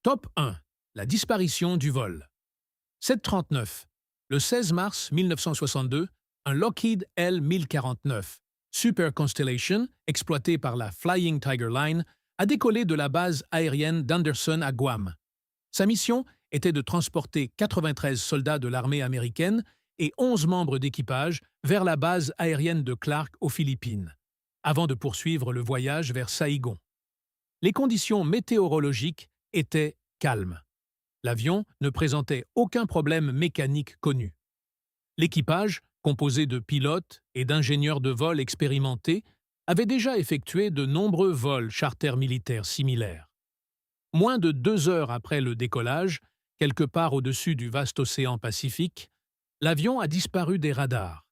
Top 1. La disparition du vol. 739. Le 16 mars 1962, un Lockheed L-1049, Super Constellation, exploité par la Flying Tiger Line, a décollé de la base aérienne d'Anderson à Guam. Sa mission était de transporter 93 soldats de l'armée américaine et 11 membres d'équipage vers la base aérienne de Clark aux Philippines, avant de poursuivre le voyage vers Saïgon. Les conditions météorologiques étaient calmes. L'avion ne présentait aucun problème mécanique connu. L'équipage, composé de pilotes et d'ingénieurs de vol expérimentés, avait déjà effectué de nombreux vols charters militaires similaires. Moins de 2 heures après le décollage, quelque part au-dessus du vaste océan Pacifique, l'avion a disparu des radars.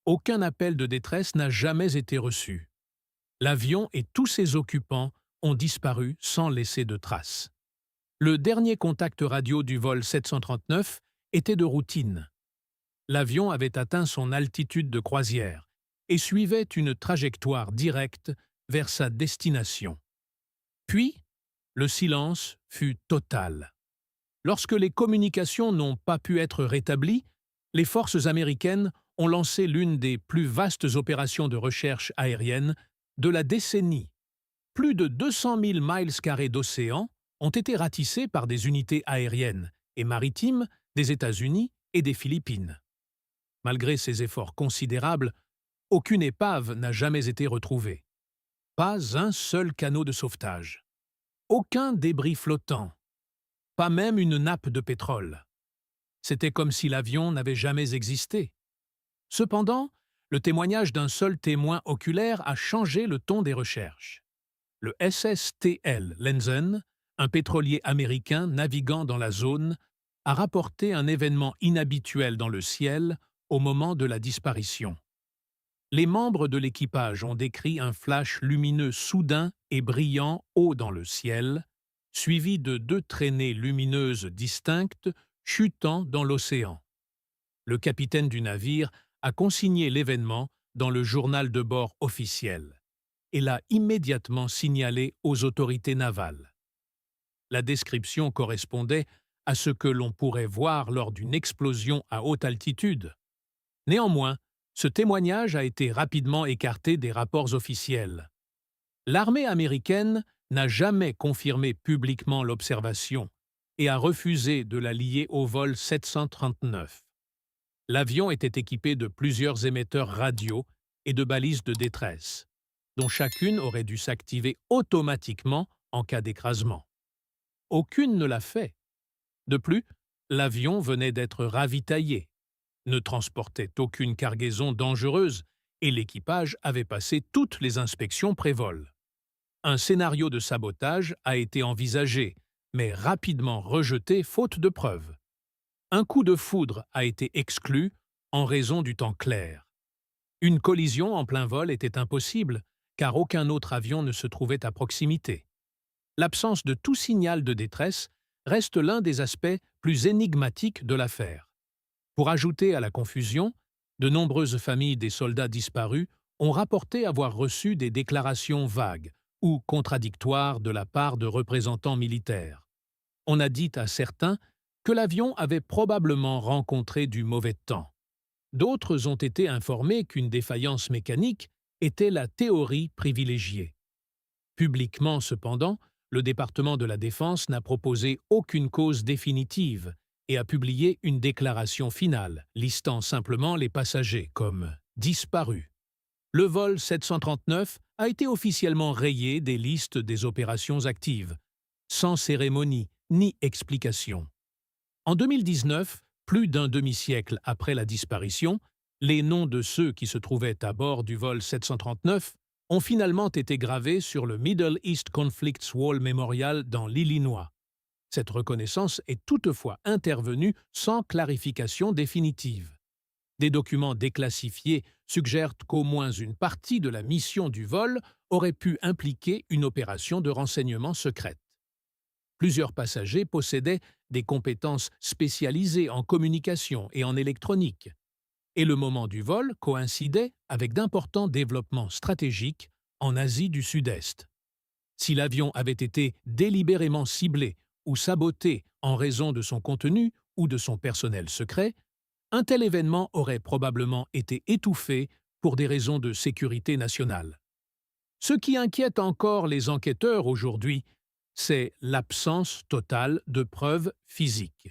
Aucun appel de détresse n'a jamais été reçu. L'avion et tous ses occupants ont disparu sans laisser de traces. Le dernier contact radio du vol 739 était de routine. L'avion avait atteint son altitude de croisière et suivait une trajectoire directe vers sa destination. Puis, le silence fut total. Lorsque les communications n'ont pas pu être rétablies, les forces américaines ont lancé l'une des plus vastes opérations de recherche aérienne de la décennie. Plus de 200 000 miles carrés d'océan ont été ratissés par des unités aériennes et maritimes des États-Unis et des Philippines. Malgré ces efforts considérables, aucune épave n'a jamais été retrouvée. Pas un seul canot de sauvetage. Aucun débris flottant. Pas même une nappe de pétrole. C'était comme si l'avion n'avait jamais existé. Cependant, le témoignage d'un seul témoin oculaire a changé le ton des recherches. Le SSTL Lenzen, un pétrolier américain naviguant dans la zone, a rapporté un événement inhabituel dans le ciel au moment de la disparition. Les membres de l'équipage ont décrit un flash lumineux soudain et brillant haut dans le ciel, suivi de 2 traînées lumineuses distinctes chutant dans l'océan. Le capitaine du navire a consigné l'événement dans le journal de bord officiel et l'a immédiatement signalé aux autorités navales. La description correspondait à ce que l'on pourrait voir lors d'une explosion à haute altitude. Néanmoins, ce témoignage a été rapidement écarté des rapports officiels. L'armée américaine n'a jamais confirmé publiquement l'observation et a refusé de la lier au vol 739. L'avion était équipé de plusieurs émetteurs radio et de balises de détresse, dont chacune aurait dû s'activer automatiquement en cas d'écrasement. Aucune ne l'a fait. De plus, l'avion venait d'être ravitaillé, ne transportait aucune cargaison dangereuse et l'équipage avait passé toutes les inspections pré-vol. Un scénario de sabotage a été envisagé, mais rapidement rejeté faute de preuves. Un coup de foudre a été exclu en raison du temps clair. Une collision en plein vol était impossible, car aucun autre avion ne se trouvait à proximité. L'absence de tout signal de détresse reste l'un des aspects plus énigmatiques de l'affaire. Pour ajouter à la confusion, de nombreuses familles des soldats disparus ont rapporté avoir reçu des déclarations vagues ou contradictoires de la part de représentants militaires. On a dit à certains que l'avion avait probablement rencontré du mauvais temps. D'autres ont été informés qu'une défaillance mécanique était la théorie privilégiée. Publiquement, cependant, le département de la Défense n'a proposé aucune cause définitive et a publié une déclaration finale, listant simplement les passagers comme « disparus ». Le vol 739 a été officiellement rayé des listes des opérations actives, sans cérémonie ni explication. En 2019, plus d'un demi-siècle après la disparition, les noms de ceux qui se trouvaient à bord du vol 739 ont finalement été gravés sur le Middle East Conflicts Wall Memorial dans l'Illinois. Cette reconnaissance est toutefois intervenue sans clarification définitive. Des documents déclassifiés suggèrent qu'au moins une partie de la mission du vol aurait pu impliquer une opération de renseignement secrète. Plusieurs passagers possédaient des compétences spécialisées en communication et en électronique, et le moment du vol coïncidait avec d'importants développements stratégiques en Asie du Sud-Est. Si l'avion avait été délibérément ciblé ou saboté en raison de son contenu ou de son personnel secret, un tel événement aurait probablement été étouffé pour des raisons de sécurité nationale. Ce qui inquiète encore les enquêteurs aujourd'hui, c'est l'absence totale de preuves physiques.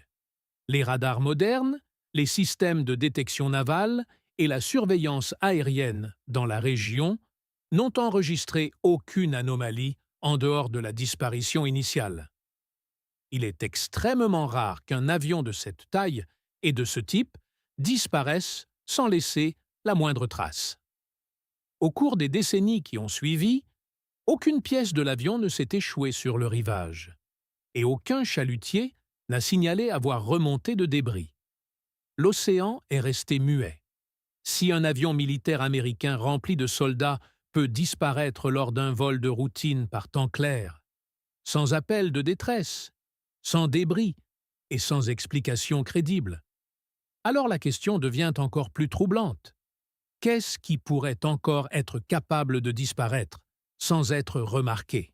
Les radars modernes, les systèmes de détection navale et la surveillance aérienne dans la région n'ont enregistré aucune anomalie en dehors de la disparition initiale. Il est extrêmement rare qu'un avion de cette taille et de ce type disparaisse sans laisser la moindre trace. Au cours des décennies qui ont suivi, aucune pièce de l'avion ne s'est échouée sur le rivage, et aucun chalutier n'a signalé avoir remonté de débris. L'océan est resté muet. Si un avion militaire américain rempli de soldats peut disparaître lors d'un vol de routine par temps clair, sans appel de détresse, sans débris et sans explication crédible, alors la question devient encore plus troublante. Qu'est-ce qui pourrait encore être capable de disparaître sans être remarqué?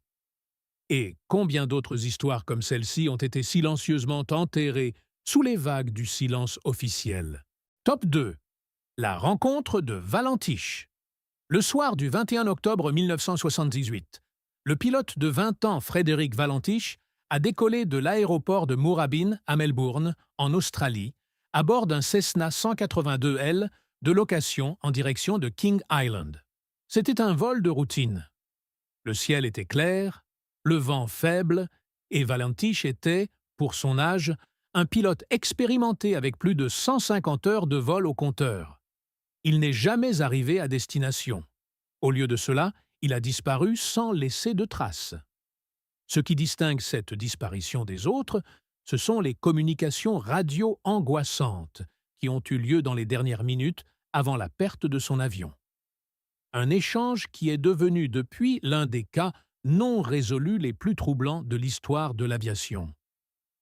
Et combien d'autres histoires comme celle-ci ont été silencieusement enterrées sous les vagues du silence officiel? Top 2. La rencontre de Valentish. Le soir du 21 octobre 1978, le pilote de 20 ans Frédéric Valentish a décollé de l'aéroport de Moorabbin à Melbourne, en Australie, à bord d'un Cessna 182L de location en direction de King Island. C'était un vol de routine. Le ciel était clair, le vent faible, et Valentish était, pour son âge, un pilote expérimenté avec plus de 150 heures de vol au compteur. Il n'est jamais arrivé à destination. Au lieu de cela, il a disparu sans laisser de traces. Ce qui distingue cette disparition des autres, ce sont les communications radio angoissantes qui ont eu lieu dans les dernières minutes avant la perte de son avion. Un échange qui est devenu depuis l'un des cas non résolus les plus troublants de l'histoire de l'aviation.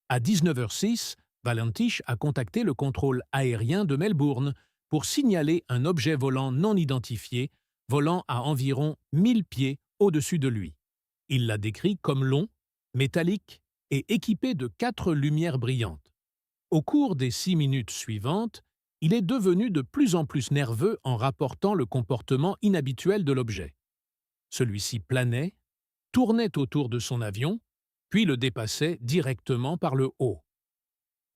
À 19h06, Valentish a contacté le contrôle aérien de Melbourne pour signaler un objet volant non identifié volant à environ 1000 pieds au-dessus de lui. Il l'a décrit comme long, métallique et équipé de 4 lumières brillantes. Au cours des 6 minutes suivantes, il est devenu de plus en plus nerveux en rapportant le comportement inhabituel de l'objet. Celui-ci planait, tournait autour de son avion, puis le dépassait directement par le haut.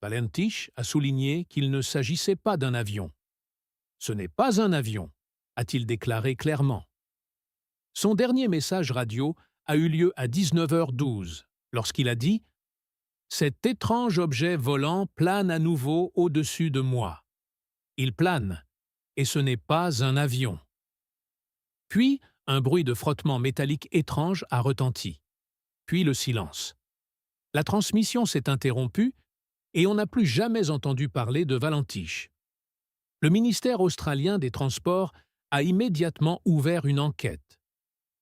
Valentish a souligné qu'il ne s'agissait pas d'un avion. « Ce n'est pas un avion », a-t-il déclaré clairement. Son dernier message radio a eu lieu à 19h12, lorsqu'il a dit « Cet étrange objet volant plane à nouveau au-dessus de moi. Il plane, et ce n'est pas un avion. » Puis, un bruit de frottement métallique étrange a retenti. Puis le silence. La transmission s'est interrompue et on n'a plus jamais entendu parler de Valentish. Le ministère australien des Transports a immédiatement ouvert une enquête.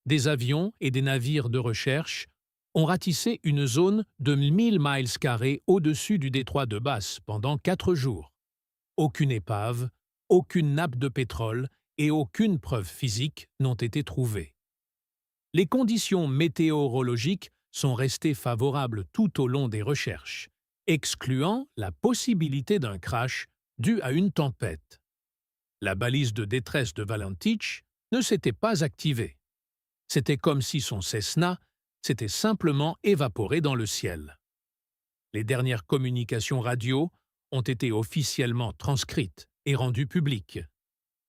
Des avions et des navires de recherche ont ratissé une zone de 1000 miles carrés au-dessus du détroit de Bass pendant 4 jours. Aucune épave, aucune nappe de pétrole et aucune preuve physique n'ont été trouvées. Les conditions météorologiques sont restées favorables tout au long des recherches, excluant la possibilité d'un crash dû à une tempête. La balise de détresse de Valentish ne s'était pas activée. C'était comme si son Cessna s'était simplement évaporé dans le ciel. Les dernières communications radio ont été officiellement transcrites et rendues publiques.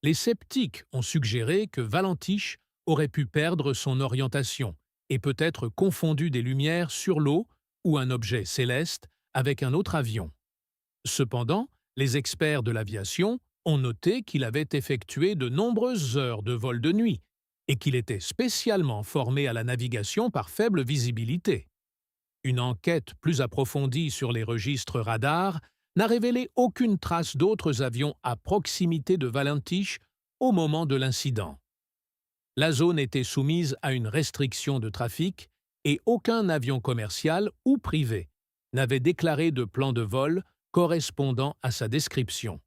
Les sceptiques ont suggéré que Valentish aurait pu perdre son orientation et peut-être confondu des lumières sur l'eau ou un objet céleste avec un autre avion. Cependant, les experts de l'aviation ont noté qu'il avait effectué de nombreuses heures de vol de nuit et qu'il était spécialement formé à la navigation par faible visibilité. Une enquête plus approfondie sur les registres radars n'a révélé aucune trace d'autres avions à proximité de Valentish au moment de l'incident. La zone était soumise à une restriction de trafic et aucun avion commercial ou privé n'avait déclaré de plan de vol correspondant à sa description.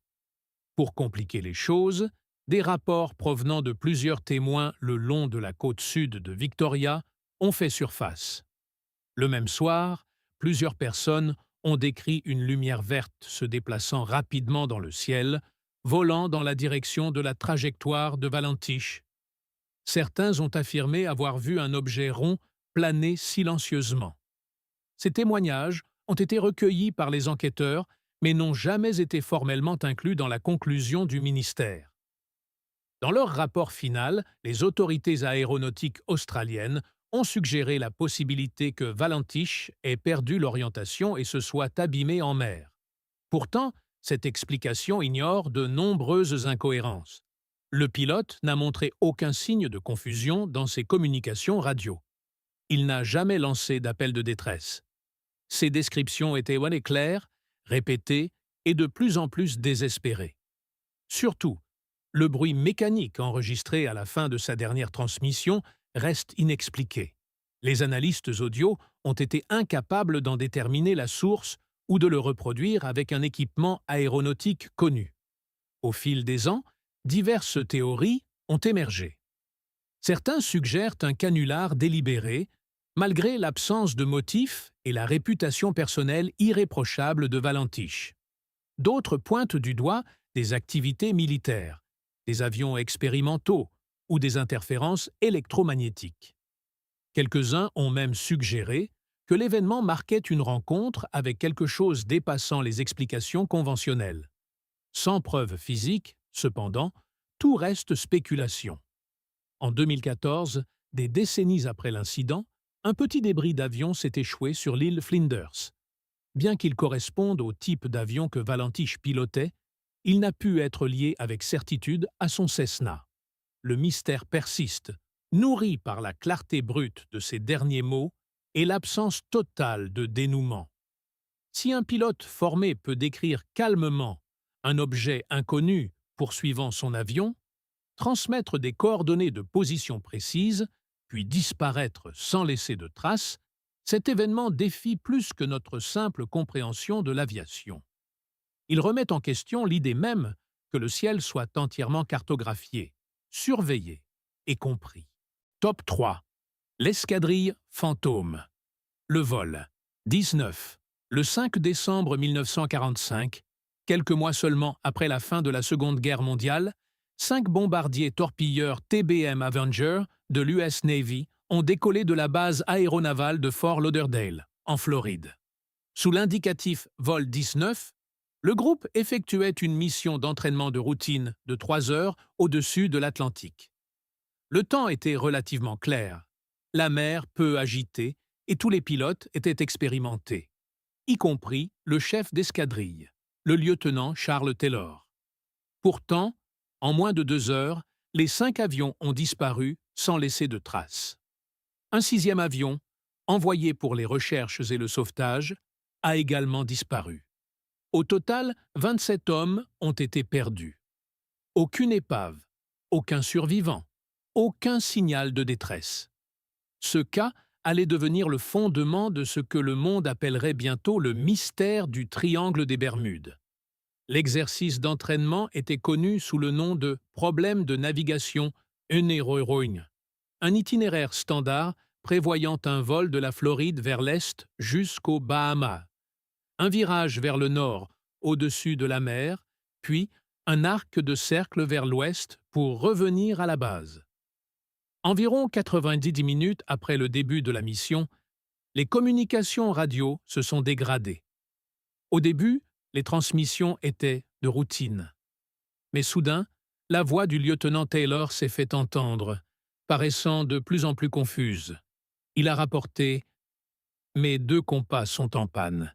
Pour compliquer les choses, des rapports provenant de plusieurs témoins le long de la côte sud de Victoria ont fait surface. Le même soir, plusieurs personnes ont décrit une lumière verte se déplaçant rapidement dans le ciel, volant dans la direction de la trajectoire de Valentish. Certains ont affirmé avoir vu un objet rond planer silencieusement. Ces témoignages ont été recueillis par les enquêteurs, mais n'ont jamais été formellement inclus dans la conclusion du ministère. Dans leur rapport final, les autorités aéronautiques australiennes ont suggéré la possibilité que Valentish ait perdu l'orientation et se soit abîmé en mer. Pourtant, cette explication ignore de nombreuses incohérences. Le pilote n'a montré aucun signe de confusion dans ses communications radio. Il n'a jamais lancé d'appel de détresse. Ses descriptions étaient claires, répétées et de plus en plus désespérées. Surtout, le bruit mécanique enregistré à la fin de sa dernière transmission reste inexpliqué. Les analystes audio ont été incapables d'en déterminer la source ou de le reproduire avec un équipement aéronautique connu. Au fil des ans, diverses théories ont émergé. Certains suggèrent un canular délibéré, malgré l'absence de motifs et la réputation personnelle irréprochable de Valentish. D'autres pointent du doigt des activités militaires, des avions expérimentaux ou des interférences électromagnétiques. Quelques-uns ont même suggéré que l'événement marquait une rencontre avec quelque chose dépassant les explications conventionnelles. Sans preuve physique, cependant, tout reste spéculation. En 2014, des décennies après l'incident, un petit débris d'avion s'est échoué sur l'île Flinders. Bien qu'il corresponde au type d'avion que Valentish pilotait, il n'a pu être lié avec certitude à son Cessna. Le mystère persiste, nourri par la clarté brute de ses derniers mots et l'absence totale de dénouement. Si un pilote formé peut décrire calmement un objet inconnu poursuivant son avion, transmettre des coordonnées de position précises, puis disparaître sans laisser de traces, cet événement défie plus que notre simple compréhension de l'aviation. Il remet en question l'idée même que le ciel soit entièrement cartographié, surveillé et compris. Top 3. L'escadrille fantôme. Le vol. 19. Le 5 décembre 1945, quelques mois seulement après la fin de la Seconde Guerre mondiale, 5 bombardiers torpilleurs TBM Avenger de l'US Navy ont décollé de la base aéronavale de Fort Lauderdale, en Floride. Sous l'indicatif Vol 19, le groupe effectuait une mission d'entraînement de routine de 3 heures au-dessus de l'Atlantique. Le temps était relativement clair, la mer peu agitée et tous les pilotes étaient expérimentés, y compris le chef d'escadrille, le lieutenant Charles Taylor. Pourtant, en moins de 2 heures, les 5 avions ont disparu sans laisser de traces. Un 6e avion, envoyé pour les recherches et le sauvetage, a également disparu. Au total, 27 hommes ont été perdus. Aucune épave, aucun survivant, aucun signal de détresse. Ce cas allait devenir le fondement de ce que le monde appellerait bientôt le mystère du triangle des Bermudes. L'exercice d'entraînement était connu sous le nom de « problème de navigation Unerroring », un itinéraire standard prévoyant un vol de la Floride vers l'est jusqu'aux Bahamas, un virage vers le nord au-dessus de la mer, puis un arc de cercle vers l'ouest pour revenir à la base. Environ 90 minutes après le début de la mission, les communications radio se sont dégradées. Au début, les transmissions étaient de routine. Mais soudain, la voix du lieutenant Taylor s'est fait entendre, paraissant de plus en plus confuse. Il a rapporté « Mes 2 compas sont en panne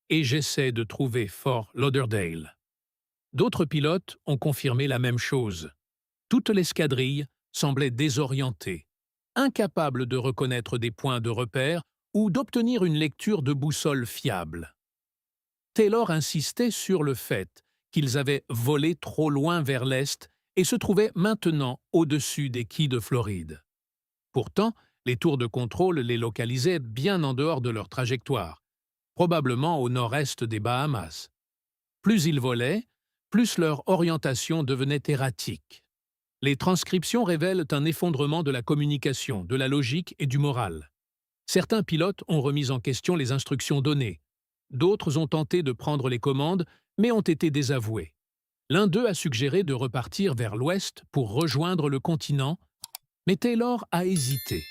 et j'essaie de trouver Fort Lauderdale ». D'autres pilotes ont confirmé la même chose. Toute l'escadrille semblait désorientée, incapable de reconnaître des points de repère ou d'obtenir une lecture de boussole fiable. Taylor insistait sur le fait qu'ils avaient volé trop loin vers l'est et se trouvaient maintenant au-dessus des quais de Floride. Pourtant, les tours de contrôle les localisaient bien en dehors de leur trajectoire, probablement au nord-est des Bahamas. Plus ils volaient, plus leur orientation devenait erratique. Les transcriptions révèlent un effondrement de la communication, de la logique et du moral. Certains pilotes ont remis en question les instructions données. D'autres ont tenté de prendre les commandes, mais ont été désavoués. L'un d'eux a suggéré de repartir vers l'ouest pour rejoindre le continent, mais Taylor a hésité.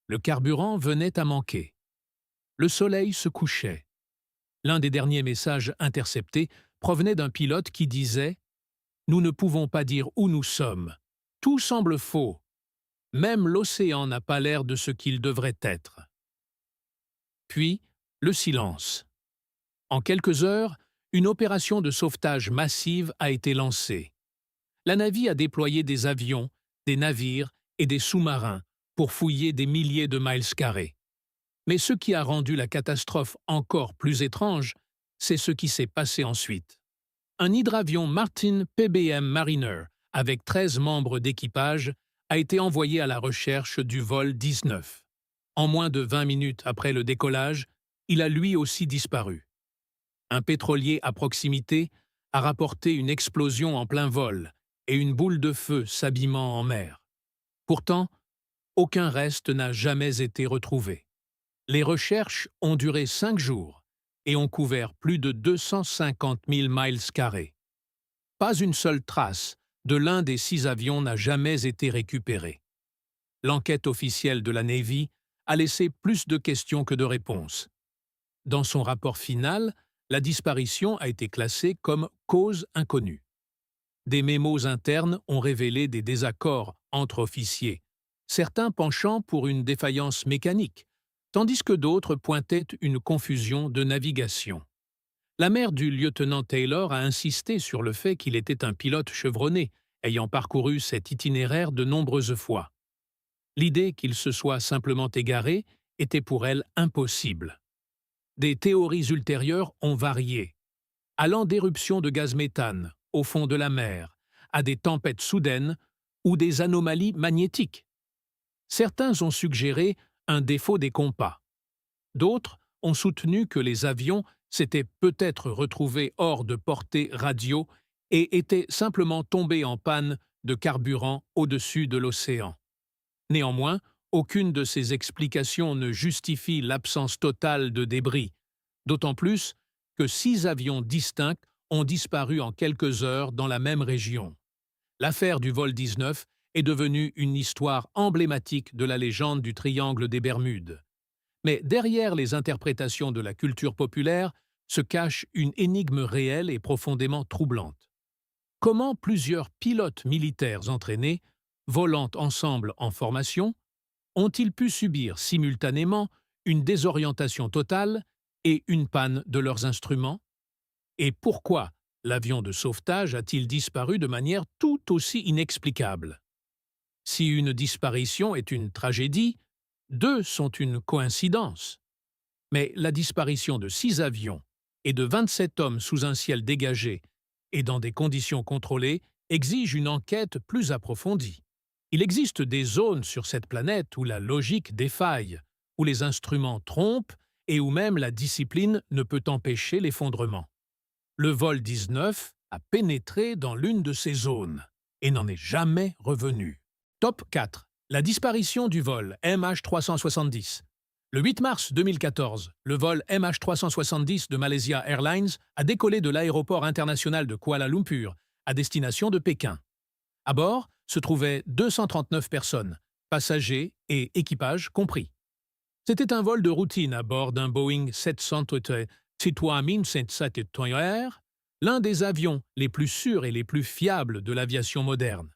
Le carburant venait à manquer. Le soleil se couchait. L'un des derniers messages interceptés provenait d'un pilote qui disait « Nous ne pouvons pas dire où nous sommes. Tout semble faux. Même l'océan n'a pas l'air de ce qu'il devrait être. » Puis, le silence. En quelques heures, une opération de sauvetage massive a été lancée. La Navy a déployé des avions, des navires et des sous-marins pour fouiller des milliers de miles carrés. Mais ce qui a rendu la catastrophe encore plus étrange, c'est ce qui s'est passé ensuite. Un hydravion Martin PBM Mariner, avec 13 membres d'équipage, a été envoyé à la recherche du vol 19. En moins de 20 minutes après le décollage, il a lui aussi disparu. Un pétrolier à proximité a rapporté une explosion en plein vol et une boule de feu s'abîmant en mer. Pourtant, aucun reste n'a jamais été retrouvé. Les recherches ont duré 5 jours et ont couvert plus de 250 000 miles carrés. Pas une seule trace de l'un des 6 avions n'a jamais été récupérée. L'enquête officielle de la Navy a laissé plus de questions que de réponses. Dans son rapport final, la disparition a été classée comme cause inconnue. Des mémos internes ont révélé des désaccords entre officiers, certains penchant pour une défaillance mécanique, tandis que d'autres pointaient une confusion de navigation. La mère du lieutenant Taylor a insisté sur le fait qu'il était un pilote chevronné, ayant parcouru cet itinéraire de nombreuses fois. L'idée qu'il se soit simplement égaré était pour elle impossible. Des théories ultérieures ont varié, allant d'éruptions de gaz méthane au fond de la mer, à des tempêtes soudaines ou des anomalies magnétiques. Certains ont suggéré un défaut des compas. D'autres ont soutenu que les avions s'étaient peut-être retrouvés hors de portée radio et étaient simplement tombés en panne de carburant au-dessus de l'océan. Néanmoins, aucune de ces explications ne justifie l'absence totale de débris, d'autant plus que 6 avions distincts ont disparu en quelques heures dans la même région. L'affaire du vol 19 est devenue une histoire emblématique de la légende du triangle des Bermudes. Mais derrière les interprétations de la culture populaire se cache une énigme réelle et profondément troublante. Comment plusieurs pilotes militaires entraînés, volant ensemble en formation, ont-ils pu subir simultanément une désorientation totale et une panne de leurs instruments? Et pourquoi l'avion de sauvetage a-t-il disparu de manière tout aussi inexplicable? Si une disparition est une tragédie, 2 sont une coïncidence. Mais la disparition de 6 avions et de 27 hommes sous un ciel dégagé et dans des conditions contrôlées exige une enquête plus approfondie. Il existe des zones sur cette planète où la logique défaille, où les instruments trompent et où même la discipline ne peut empêcher l'effondrement. Le vol 19 a pénétré dans l'une de ces zones et n'en est jamais revenu. Top 4. La disparition du vol MH370. Le 8 mars 2014, le vol MH370 de Malaysia Airlines a décollé de l'aéroport international de Kuala Lumpur à destination de Pékin. À bord se trouvaient 239 personnes, passagers et équipage compris. C'était un vol de routine à bord d'un Boeing 737 l'un des avions les plus sûrs et les plus fiables de l'aviation moderne.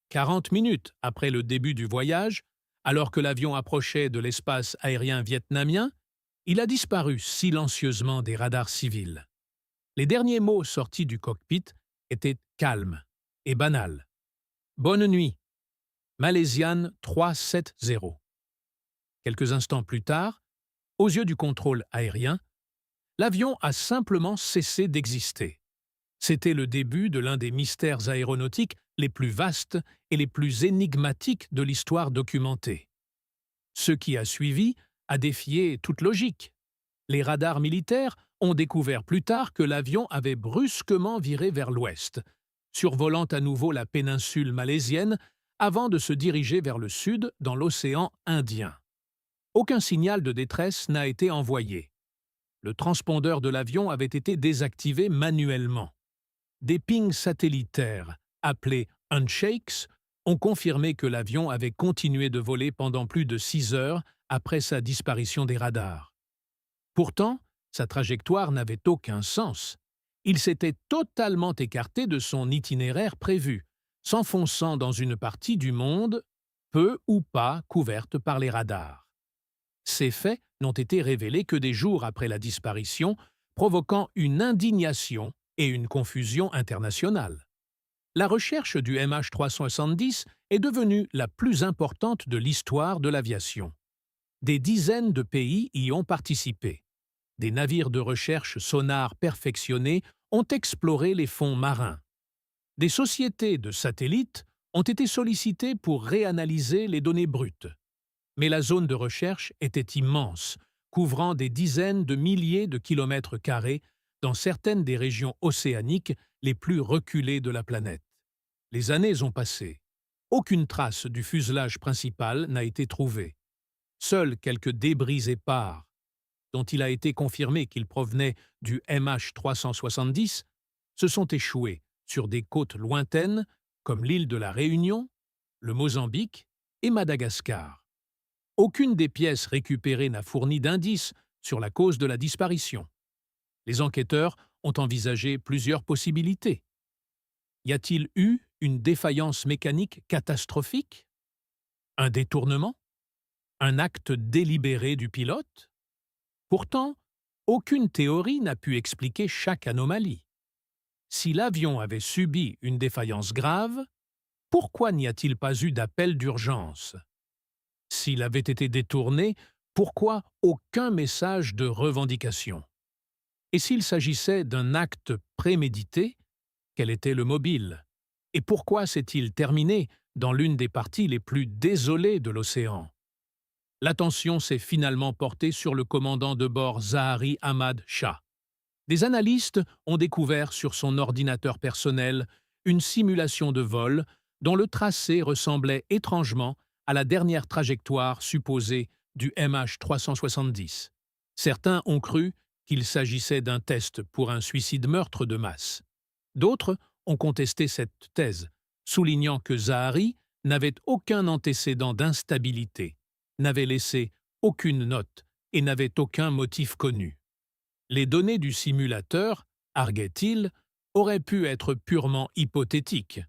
40 minutes après le début du voyage, alors que l'avion approchait de l'espace aérien vietnamien, il a disparu silencieusement des radars civils. Les derniers mots sortis du cockpit étaient calmes et banals. « Bonne nuit, Malaysian 370 ». Quelques instants plus tard, aux yeux du contrôle aérien, l'avion a simplement cessé d'exister. C'était le début de l'un des mystères aéronautiques les plus vastes et les plus énigmatiques de l'histoire documentée. Ce qui a suivi a défié toute logique. Les radars militaires ont découvert plus tard que l'avion avait brusquement viré vers l'ouest, survolant à nouveau la péninsule malaisienne avant de se diriger vers le sud dans l'océan Indien. Aucun signal de détresse n'a été envoyé. Le transpondeur de l'avion avait été désactivé manuellement. Des pings satellitaires, appelés unshakes, ont confirmé que l'avion avait continué de voler pendant plus de 6 heures après sa disparition des radars. Pourtant, sa trajectoire n'avait aucun sens. Il s'était totalement écarté de son itinéraire prévu, s'enfonçant dans une partie du monde peu ou pas couverte par les radars. Ces faits n'ont été révélés que des jours après la disparition, provoquant une indignation et une confusion internationale. La recherche du MH370 est devenue la plus importante de l'histoire de l'aviation. Des dizaines de pays y ont participé. Des navires de recherche sonars perfectionnés ont exploré les fonds marins. Des sociétés de satellites ont été sollicitées pour réanalyser les données brutes. Mais la zone de recherche était immense, couvrant des dizaines de milliers de kilomètres carrés dans certaines des régions océaniques les plus reculées de la planète. Les années ont passé. Aucune trace du fuselage principal n'a été trouvée. Seuls quelques débris épars, dont il a été confirmé qu'ils provenaient du MH370, se sont échoués sur des côtes lointaines comme l'île de la Réunion, le Mozambique et Madagascar. Aucune des pièces récupérées n'a fourni d'indices sur la cause de la disparition. Les enquêteurs ont envisagé plusieurs possibilités. Y a-t-il eu une défaillance mécanique catastrophique? Un détournement? Un acte délibéré du pilote? Pourtant, aucune théorie n'a pu expliquer chaque anomalie. Si l'avion avait subi une défaillance grave, pourquoi n'y a-t-il pas eu d'appel d'urgence? S'il avait été détourné, pourquoi aucun message de revendication? Et s'il s'agissait d'un acte prémédité, quel était le mobile? Et pourquoi s'est-il terminé dans l'une des parties les plus désolées de l'océan? L'attention s'est finalement portée sur le commandant de bord Zahari Ahmad Shah. Des analystes ont découvert sur son ordinateur personnel une simulation de vol dont le tracé ressemblait étrangement à la dernière trajectoire supposée du MH370. Certains ont cru qu'il s'agissait d'un test pour un suicide-meurtre de masse. D'autres ont contesté cette thèse, soulignant que Zahari n'avait aucun antécédent d'instabilité, n'avait laissé aucune note et n'avait aucun motif connu. Les données du simulateur, arguait-il, auraient pu être purement hypothétiques.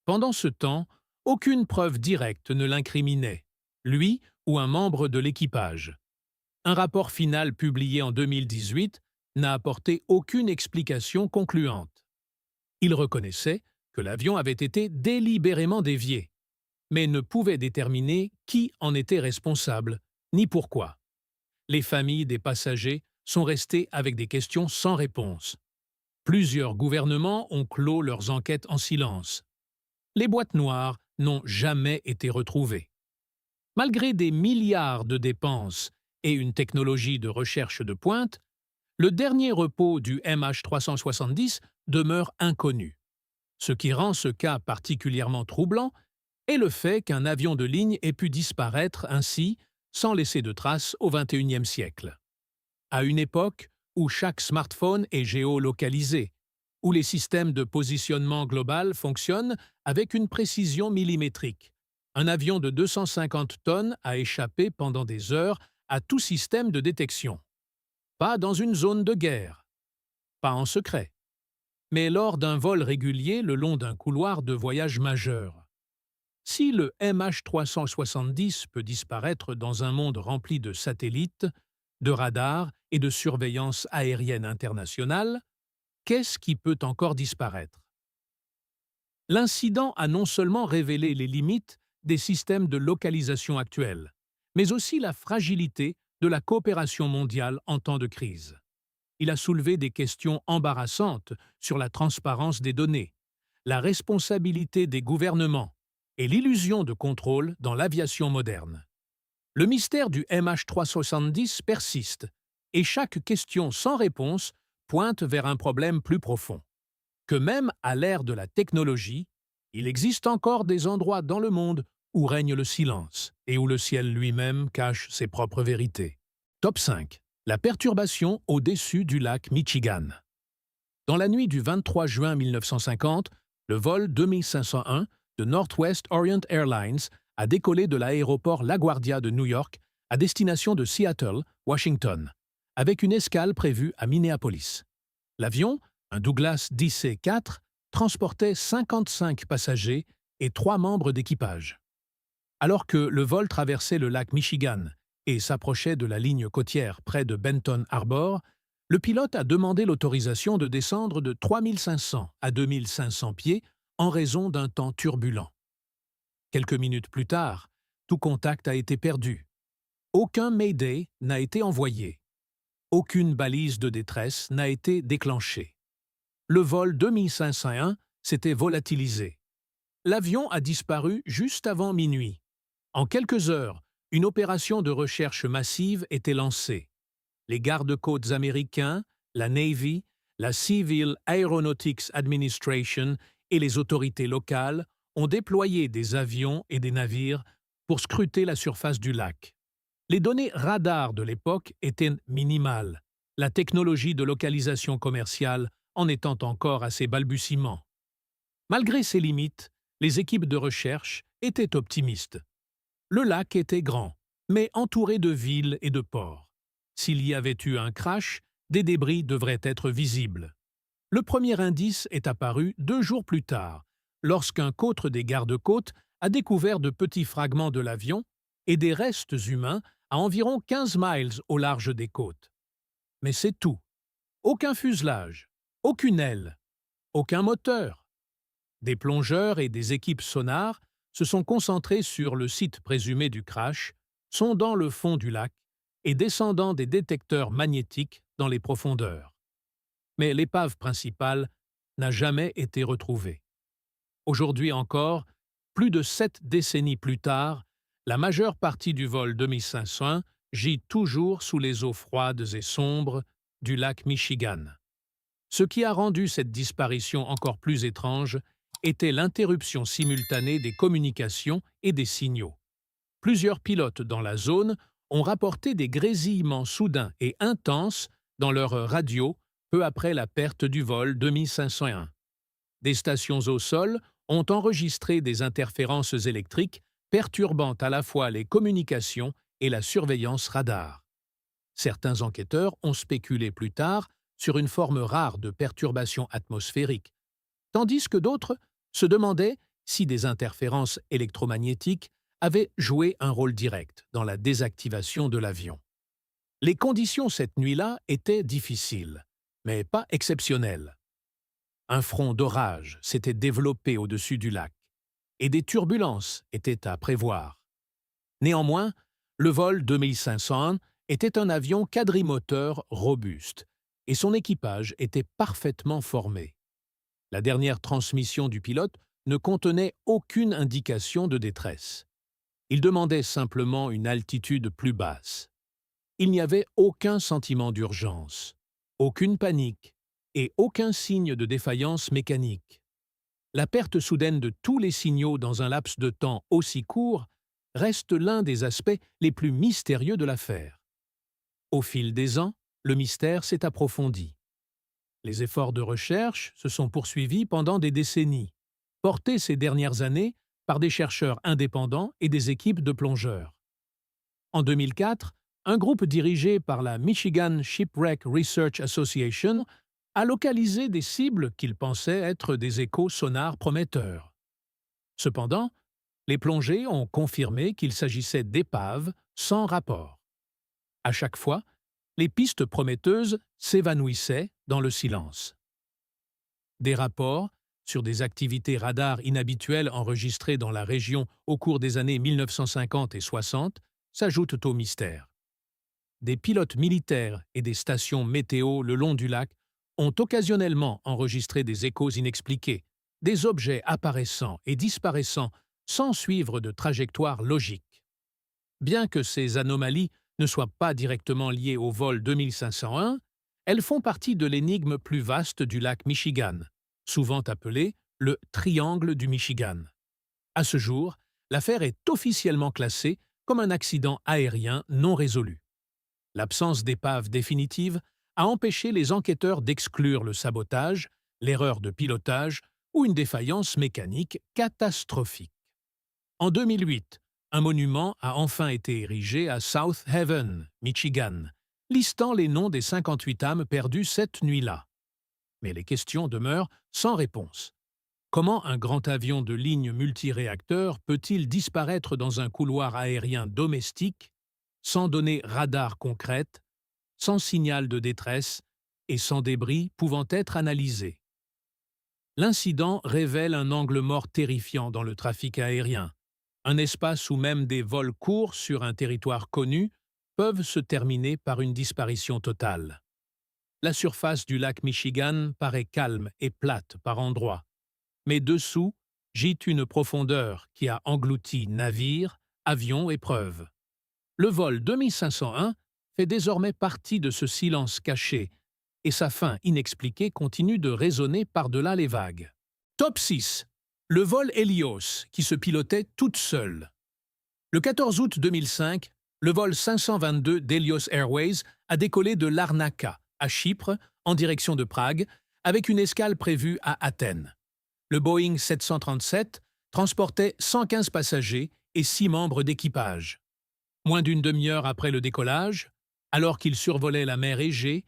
Pendant ce temps, aucune preuve directe ne l'incriminait, lui ou un membre de l'équipage. Un rapport final publié en 2018 n'a apporté aucune explication concluante. Il reconnaissait que l'avion avait été délibérément dévié, mais ne pouvait déterminer qui en était responsable, ni pourquoi. Les familles des passagers sont restées avec des questions sans réponse. Plusieurs gouvernements ont clos leurs enquêtes en silence. Les boîtes noires n'ont jamais été retrouvées. Malgré des milliards de dépenses et une technologie de recherche de pointe, le dernier repos du MH370 demeure inconnu. Ce qui rend ce cas particulièrement troublant est le fait qu'un avion de ligne ait pu disparaître ainsi sans laisser de traces au XXIe siècle. À une époque où chaque smartphone est géolocalisé, où les systèmes de positionnement global fonctionnent avec une précision millimétrique, un avion de 250 tonnes a échappé pendant des heures à tout système de détection. Pas dans une zone de guerre, pas en secret, mais lors d'un vol régulier le long d'un couloir de voyage majeur. Si le MH370 peut disparaître dans un monde rempli de satellites, de radars et de surveillance aérienne internationale, qu'est-ce qui peut encore disparaître? L'incident a non seulement révélé les limites des systèmes de localisation actuels, mais aussi la fragilité de la coopération mondiale en temps de crise. Il a soulevé des questions embarrassantes sur la transparence des données, la responsabilité des gouvernements et l'illusion de contrôle dans l'aviation moderne. Le mystère du MH370 persiste, et chaque question sans réponse pointe vers un problème plus profond. Que même à l'ère de la technologie, il existe encore des endroits dans le monde où règne le silence et où le ciel lui-même cache ses propres vérités. Top 5. La perturbation au-dessus du lac Michigan. Dans la nuit du 23 juin 1950, le vol 2501 de Northwest Orient Airlines a décollé de l'aéroport LaGuardia de New York à destination de Seattle, Washington, avec une escale prévue à Minneapolis. L'avion, un Douglas DC-4, transportait 55 passagers et 3 membres d'équipage. Alors que le vol traversait le lac Michigan et s'approchait de la ligne côtière près de Benton Harbor, le pilote a demandé l'autorisation de descendre de 3500 à 2500 pieds en raison d'un temps turbulent. Quelques minutes plus tard, tout contact a été perdu. Aucun Mayday n'a été envoyé. Aucune balise de détresse n'a été déclenchée. Le vol 2501 s'était volatilisé. L'avion a disparu juste avant minuit. En quelques heures, une opération de recherche massive était lancée. Les gardes-côtes américains, la Navy, la Civil Aeronautics Administration et les autorités locales ont déployé des avions et des navires pour scruter la surface du lac. Les données radar de l'époque étaient minimales, la technologie de localisation commerciale en étant encore à ses balbutiements. Malgré ces limites, les équipes de recherche étaient optimistes. Le lac était grand, mais entouré de villes et de ports. S'il y avait eu un crash, des débris devraient être visibles. Le premier indice est apparu 2 jours plus tard, lorsqu'un côtre des gardes-côtes a découvert de petits fragments de l'avion et des restes humains à environ 15 miles au large des côtes. Mais c'est tout. Aucun fuselage, aucune aile, aucun moteur. Des plongeurs et des équipes sonars se sont concentrés sur le site présumé du crash, sondant le fond du lac et descendant des détecteurs magnétiques dans les profondeurs. Mais l'épave principale n'a jamais été retrouvée. Aujourd'hui encore, plus de 7 décennies plus tard, la majeure partie du vol 2501 gît toujours sous les eaux froides et sombres du lac Michigan. Ce qui a rendu cette disparition encore plus étrange était l'interruption simultanée des communications et des signaux. Plusieurs pilotes dans la zone ont rapporté des grésillements soudains et intenses dans leur radio peu après la perte du vol 2501. Des stations au sol ont enregistré des interférences électriques perturbant à la fois les communications et la surveillance radar. Certains enquêteurs ont spéculé plus tard sur une forme rare de perturbation atmosphérique, tandis que d'autres se demandaient si des interférences électromagnétiques avaient joué un rôle direct dans la désactivation de l'avion. Les conditions cette nuit-là étaient difficiles, mais pas exceptionnelles. Un front d'orage s'était développé au-dessus du lac, et des turbulences étaient à prévoir. Néanmoins, le vol 2501 était un avion quadrimoteur robuste, et son équipage était parfaitement formé. La dernière transmission du pilote ne contenait aucune indication de détresse. Il demandait simplement une altitude plus basse. Il n'y avait aucun sentiment d'urgence, aucune panique et aucun signe de défaillance mécanique. La perte soudaine de tous les signaux dans un laps de temps aussi court reste l'un des aspects les plus mystérieux de l'affaire. Au fil des ans, le mystère s'est approfondi. Les efforts de recherche se sont poursuivis pendant des décennies, portés ces dernières années par des chercheurs indépendants et des équipes de plongeurs. En 2004, un groupe dirigé par la Michigan Shipwreck Research Association a localisé des cibles qu'ils pensaient être des échos sonars prometteurs. Cependant, les plongées ont confirmé qu'il s'agissait d'épaves sans rapport. À chaque fois, les pistes prometteuses s'évanouissaient dans le silence. Des rapports sur des activités radar inhabituelles enregistrées dans la région au cours des années 1950 et 60 s'ajoutent au mystère. Des pilotes militaires et des stations météo le long du lac ont occasionnellement enregistré des échos inexpliqués, des objets apparaissant et disparaissant sans suivre de trajectoire logique. Bien que ces anomalies ne soient pas directement liées au vol 2501, elles font partie de l'énigme plus vaste du lac Michigan, souvent appelé le triangle du Michigan. À ce jour, l'affaire est officiellement classée comme un accident aérien non résolu. L'absence d'épave définitive a empêché les enquêteurs d'exclure le sabotage, l'erreur de pilotage ou une défaillance mécanique catastrophique. En 2008, un monument a enfin été érigé à South Haven, Michigan, listant les noms des 58 âmes perdues cette nuit-là. Mais les questions demeurent sans réponse. Comment un grand avion de ligne multiréacteur peut-il disparaître dans un couloir aérien domestique, sans données radar concrètes, sans signal de détresse et sans débris pouvant être analysés? L'incident révèle un angle mort terrifiant dans le trafic aérien, un espace où même des vols courts sur un territoire connu peuvent se terminer par une disparition totale. La surface du lac Michigan paraît calme et plate par endroits, mais dessous gît une profondeur qui a englouti navires, avions et preuves. Le vol 2501 fait désormais partie de ce silence caché, et sa fin inexpliquée continue de résonner par-delà les vagues. Top 6. Le vol Helios, qui se pilotait toute seule. Le 14 août 2005, le vol 522 d'Helios Airways a décollé de Larnaca, à Chypre, en direction de Prague, avec une escale prévue à Athènes. Le Boeing 737 transportait 115 passagers et 6 membres d'équipage. Moins d'une demi-heure après le décollage, alors qu'il survolait la mer Égée,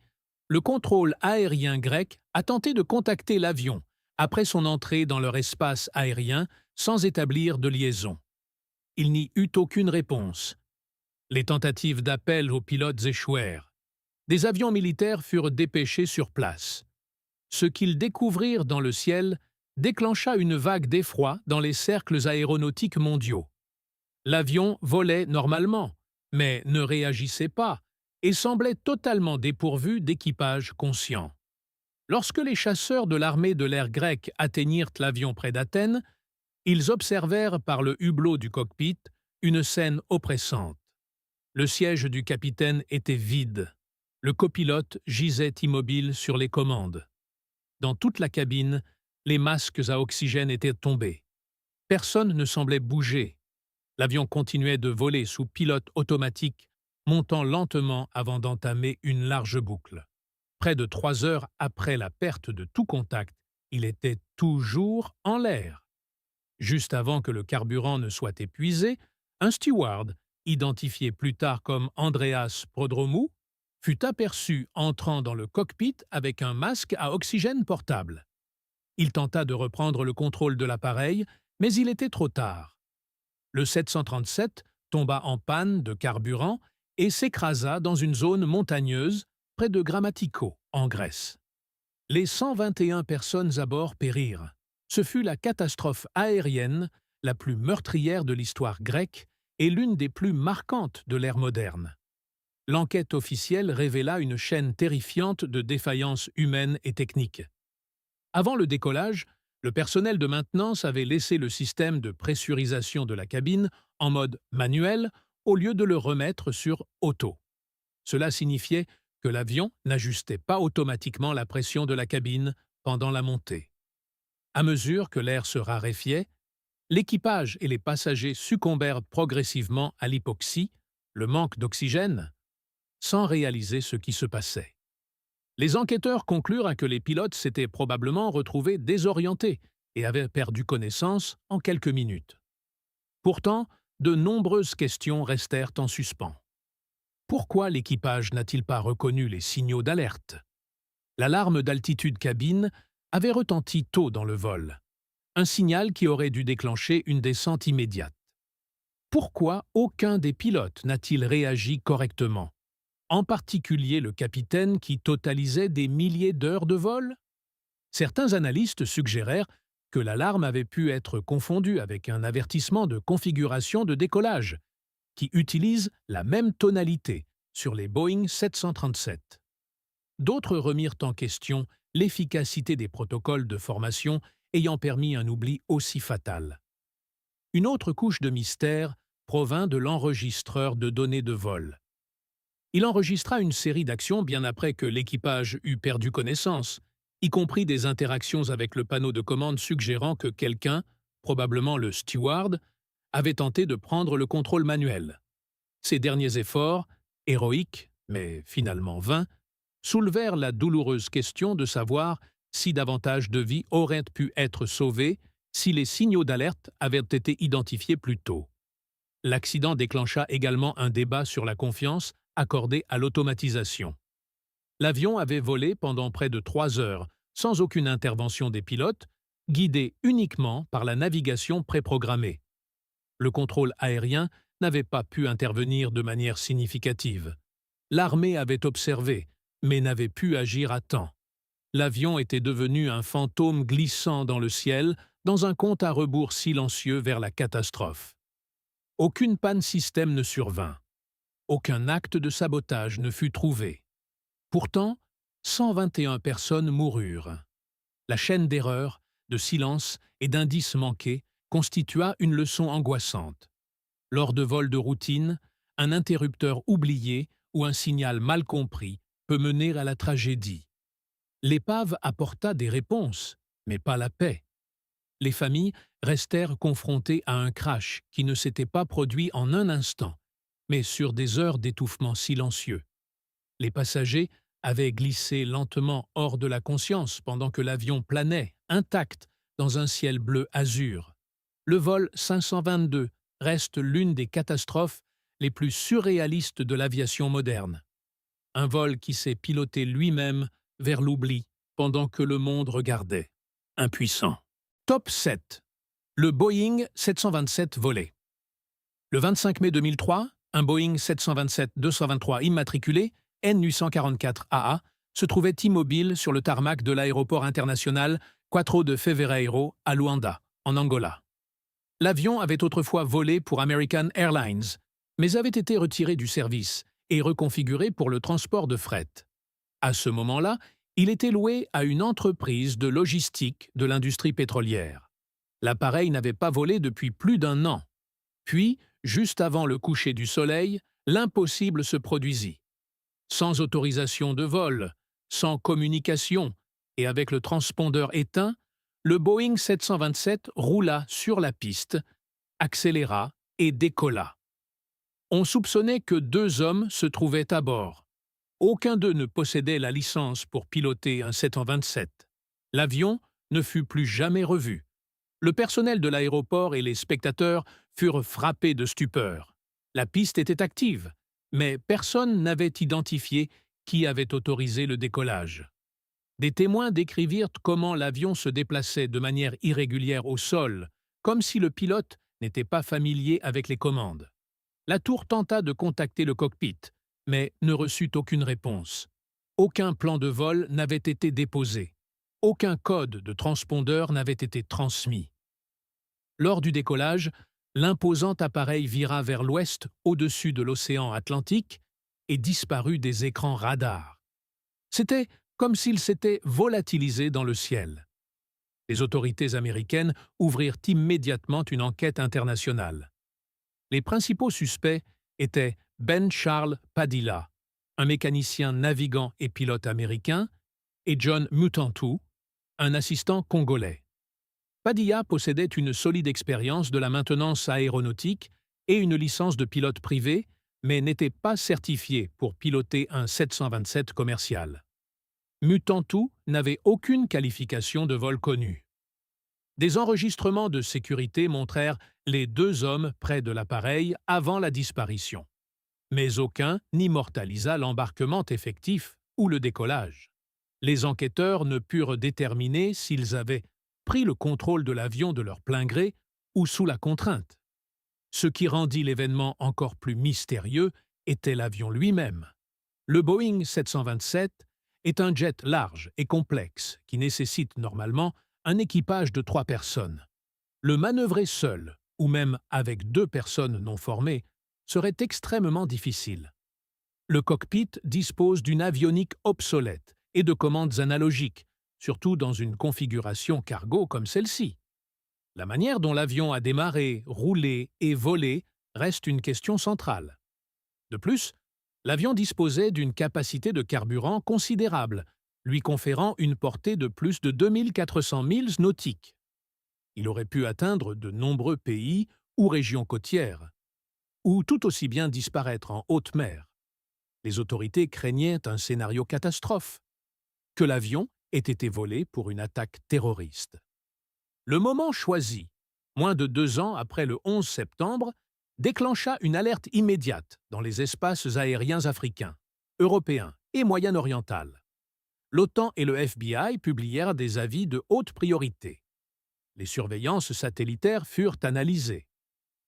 le contrôle aérien grec a tenté de contacter l'avion après son entrée dans leur espace aérien sans établir de liaison. Il n'y eut aucune réponse. Les tentatives d'appel aux pilotes échouèrent. Des avions militaires furent dépêchés sur place. Ce qu'ils découvrirent dans le ciel déclencha une vague d'effroi dans les cercles aéronautiques mondiaux. L'avion volait normalement, mais ne réagissait pas et semblait totalement dépourvu d'équipage conscient. Lorsque les chasseurs de l'armée de l'air grecque atteignirent l'avion près d'Athènes, ils observèrent par le hublot du cockpit une scène oppressante. Le siège du capitaine était vide. Le copilote gisait immobile sur les commandes. Dans toute la cabine, les masques à oxygène étaient tombés. Personne ne semblait bouger. L'avion continuait de voler sous pilote automatique, montant lentement avant d'entamer une large boucle. Près de 3 heures après la perte de tout contact, il était toujours en l'air. Juste avant que le carburant ne soit épuisé, un steward, identifié plus tard comme Andreas Prodromou, fut aperçu entrant dans le cockpit avec un masque à oxygène portable. Il tenta de reprendre le contrôle de l'appareil, mais il était trop tard. Le 737 tomba en panne de carburant et s'écrasa dans une zone montagneuse près de Grammatico, en Grèce. Les 121 personnes à bord périrent. Ce fut la catastrophe aérienne la plus meurtrière de l'histoire grecque et l'une des plus marquantes de l'ère moderne. L'enquête officielle révéla une chaîne terrifiante de défaillances humaines et techniques. Avant le décollage, le personnel de maintenance avait laissé le système de pressurisation de la cabine en mode manuel au lieu de le remettre sur auto. Cela signifiait que l'avion n'ajustait pas automatiquement la pression de la cabine pendant la montée. À mesure que l'air se raréfiait, l'équipage et les passagers succombèrent progressivement à l'hypoxie, le manque d'oxygène, sans réaliser ce qui se passait. Les enquêteurs conclurent que les pilotes s'étaient probablement retrouvés désorientés et avaient perdu connaissance en quelques minutes. Pourtant, de nombreuses questions restèrent en suspens. Pourquoi l'équipage n'a-t-il pas reconnu les signaux d'alerte? L'alarme d'altitude cabine avait retenti tôt dans le vol, un signal qui aurait dû déclencher une descente immédiate. Pourquoi aucun des pilotes n'a-t-il réagi correctement? En particulier le capitaine qui totalisait des milliers d'heures de vol? Certains analystes suggérèrent que l'alarme avait pu être confondue avec un avertissement de configuration de décollage, qui utilise la même tonalité sur les Boeing 737. D'autres remirent en question l'efficacité des protocoles de formation ayant permis un oubli aussi fatal. Une autre couche de mystère provint de l'enregistreur de données de vol. Il enregistra une série d'actions bien après que l'équipage eut perdu connaissance, y compris des interactions avec le panneau de commande suggérant que quelqu'un, probablement le steward, avait tenté de prendre le contrôle manuel. Ces derniers efforts, héroïques, mais finalement vains, soulevèrent la douloureuse question de savoir si davantage de vies auraient pu être sauvées si les signaux d'alerte avaient été identifiés plus tôt. L'accident déclencha également un débat sur la confiance accordée à l'automatisation. L'avion avait volé pendant près de 3 heures, sans aucune intervention des pilotes, guidé uniquement par la navigation préprogrammée. Le contrôle aérien n'avait pas pu intervenir de manière significative. L'armée avait observé, mais n'avait pu agir à temps. L'avion était devenu un fantôme glissant dans le ciel, dans un compte à rebours silencieux vers la catastrophe. Aucune panne système ne survint. Aucun acte de sabotage ne fut trouvé. Pourtant, 121 personnes moururent. La chaîne d'erreurs, de silences et d'indices manqués constitua une leçon angoissante. Lors de vols de routine, un interrupteur oublié ou un signal mal compris peut mener à la tragédie. L'épave apporta des réponses, mais pas la paix. Les familles restèrent confrontées à un crash qui ne s'était pas produit en un instant, mais sur des heures d'étouffement silencieux. Les passagers avaient glissé lentement hors de la conscience pendant que l'avion planait, intact, dans un ciel bleu azur. Le vol 522 reste l'une des catastrophes les plus surréalistes de l'aviation moderne. Un vol qui s'est piloté lui-même vers l'oubli pendant que le monde regardait, impuissant. Top 7. Le Boeing 727 volé. Le 25 mai 2003, un Boeing 727-223 immatriculé N844AA se trouvait immobile sur le tarmac de l'aéroport international Quatro de Fevereiro à Luanda, en Angola. L'avion avait autrefois volé pour American Airlines, mais avait été retiré du service et reconfiguré pour le transport de fret. À ce moment-là, il était loué à une entreprise de logistique de l'industrie pétrolière. L'appareil n'avait pas volé depuis plus d'1 an. Puis, juste avant le coucher du soleil, l'impossible se produisit. Sans autorisation de vol, sans communication et avec le transpondeur éteint, le Boeing 727 roula sur la piste, accéléra et décolla. On soupçonnait que 2 hommes se trouvaient à bord. Aucun d'eux ne possédait la licence pour piloter un 727. L'avion ne fut plus jamais revu. Le personnel de l'aéroport et les spectateurs furent frappés de stupeur. La piste était active, mais personne n'avait identifié qui avait autorisé le décollage. Des témoins décrivirent comment l'avion se déplaçait de manière irrégulière au sol, comme si le pilote n'était pas familier avec les commandes. La tour tenta de contacter le cockpit, mais ne reçut aucune réponse. Aucun plan de vol n'avait été déposé. Aucun code de transpondeur n'avait été transmis. Lors du décollage, l'imposant appareil vira vers l'ouest au-dessus de l'océan Atlantique et disparut des écrans radars. C'était comme s'il s'était volatilisé dans le ciel. Les autorités américaines ouvrirent immédiatement une enquête internationale. Les principaux suspects étaient Ben Charles Padilla, un mécanicien navigant et pilote américain, et John Mutantu, un assistant congolais. Padilla possédait une solide expérience de la maintenance aéronautique et une licence de pilote privé, mais n'était pas certifié pour piloter un 727 commercial. Mutantu n'avait aucune qualification de vol connue. Des enregistrements de sécurité montrèrent les 2 hommes près de l'appareil avant la disparition. Mais aucun n'immortalisa l'embarquement effectif ou le décollage. Les enquêteurs ne purent déterminer s'ils avaient pris le contrôle de l'avion de leur plein gré ou sous la contrainte. Ce qui rendit l'événement encore plus mystérieux était l'avion lui-même. Le Boeing 727 est un jet large et complexe qui nécessite normalement un équipage de 3 personnes. Le manœuvrer seul, ou même avec 2 personnes non formées, serait extrêmement difficile. Le cockpit dispose d'une avionique obsolète et de commandes analogiques, surtout dans une configuration cargo comme celle-ci. La manière dont l'avion a démarré, roulé et volé reste une question centrale. De plus, l'avion disposait d'une capacité de carburant considérable, lui conférant une portée de plus de 2400 milles nautiques. Il aurait pu atteindre de nombreux pays ou régions côtières, ou tout aussi bien disparaître en haute mer. Les autorités craignaient un scénario catastrophe, que l'avion ait été volé pour une attaque terroriste. Le moment choisi, moins de 2 ans après le 11 septembre, déclencha une alerte immédiate dans les espaces aériens africains, européens et moyen-oriental. L'OTAN et le FBI publièrent des avis de haute priorité. Les surveillances satellitaires furent analysées.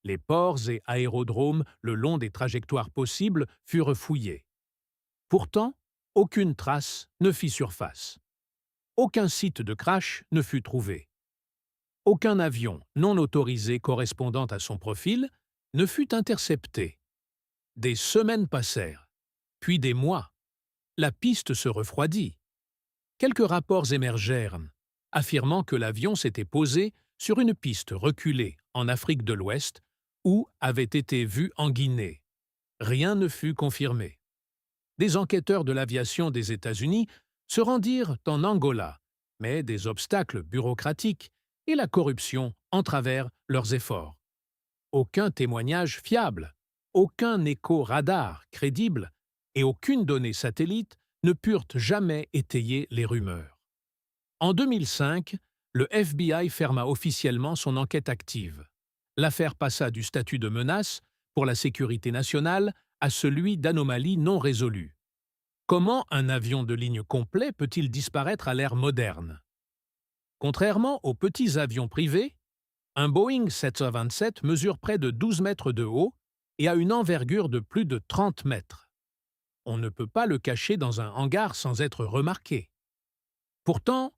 Les ports et aérodromes le long des trajectoires possibles furent fouillés. Pourtant, aucune trace ne fit surface. Aucun site de crash ne fut trouvé. Aucun avion non autorisé correspondant à son profil ne fut intercepté. Des semaines passèrent, puis des mois. La piste se refroidit. Quelques rapports émergèrent, affirmant que l'avion s'était posé sur une piste reculée en Afrique de l'Ouest ou avait été vu en Guinée. Rien ne fut confirmé. Des enquêteurs de l'aviation des États-Unis se rendirent en Angola, mais des obstacles bureaucratiques et la corruption entravèrent leurs efforts. Aucun témoignage fiable, aucun écho radar crédible et aucune donnée satellite ne purent jamais étayer les rumeurs. En 2005, le FBI ferma officiellement son enquête active. L'affaire passa du statut de menace pour la sécurité nationale à celui d'anomalie non résolue. Comment un avion de ligne complet peut-il disparaître à l'ère moderne? Contrairement aux petits avions privés, un Boeing 727 mesure près de 12 mètres de haut et a une envergure de plus de 30 mètres. On ne peut pas le cacher dans un hangar sans être remarqué. Pourtant,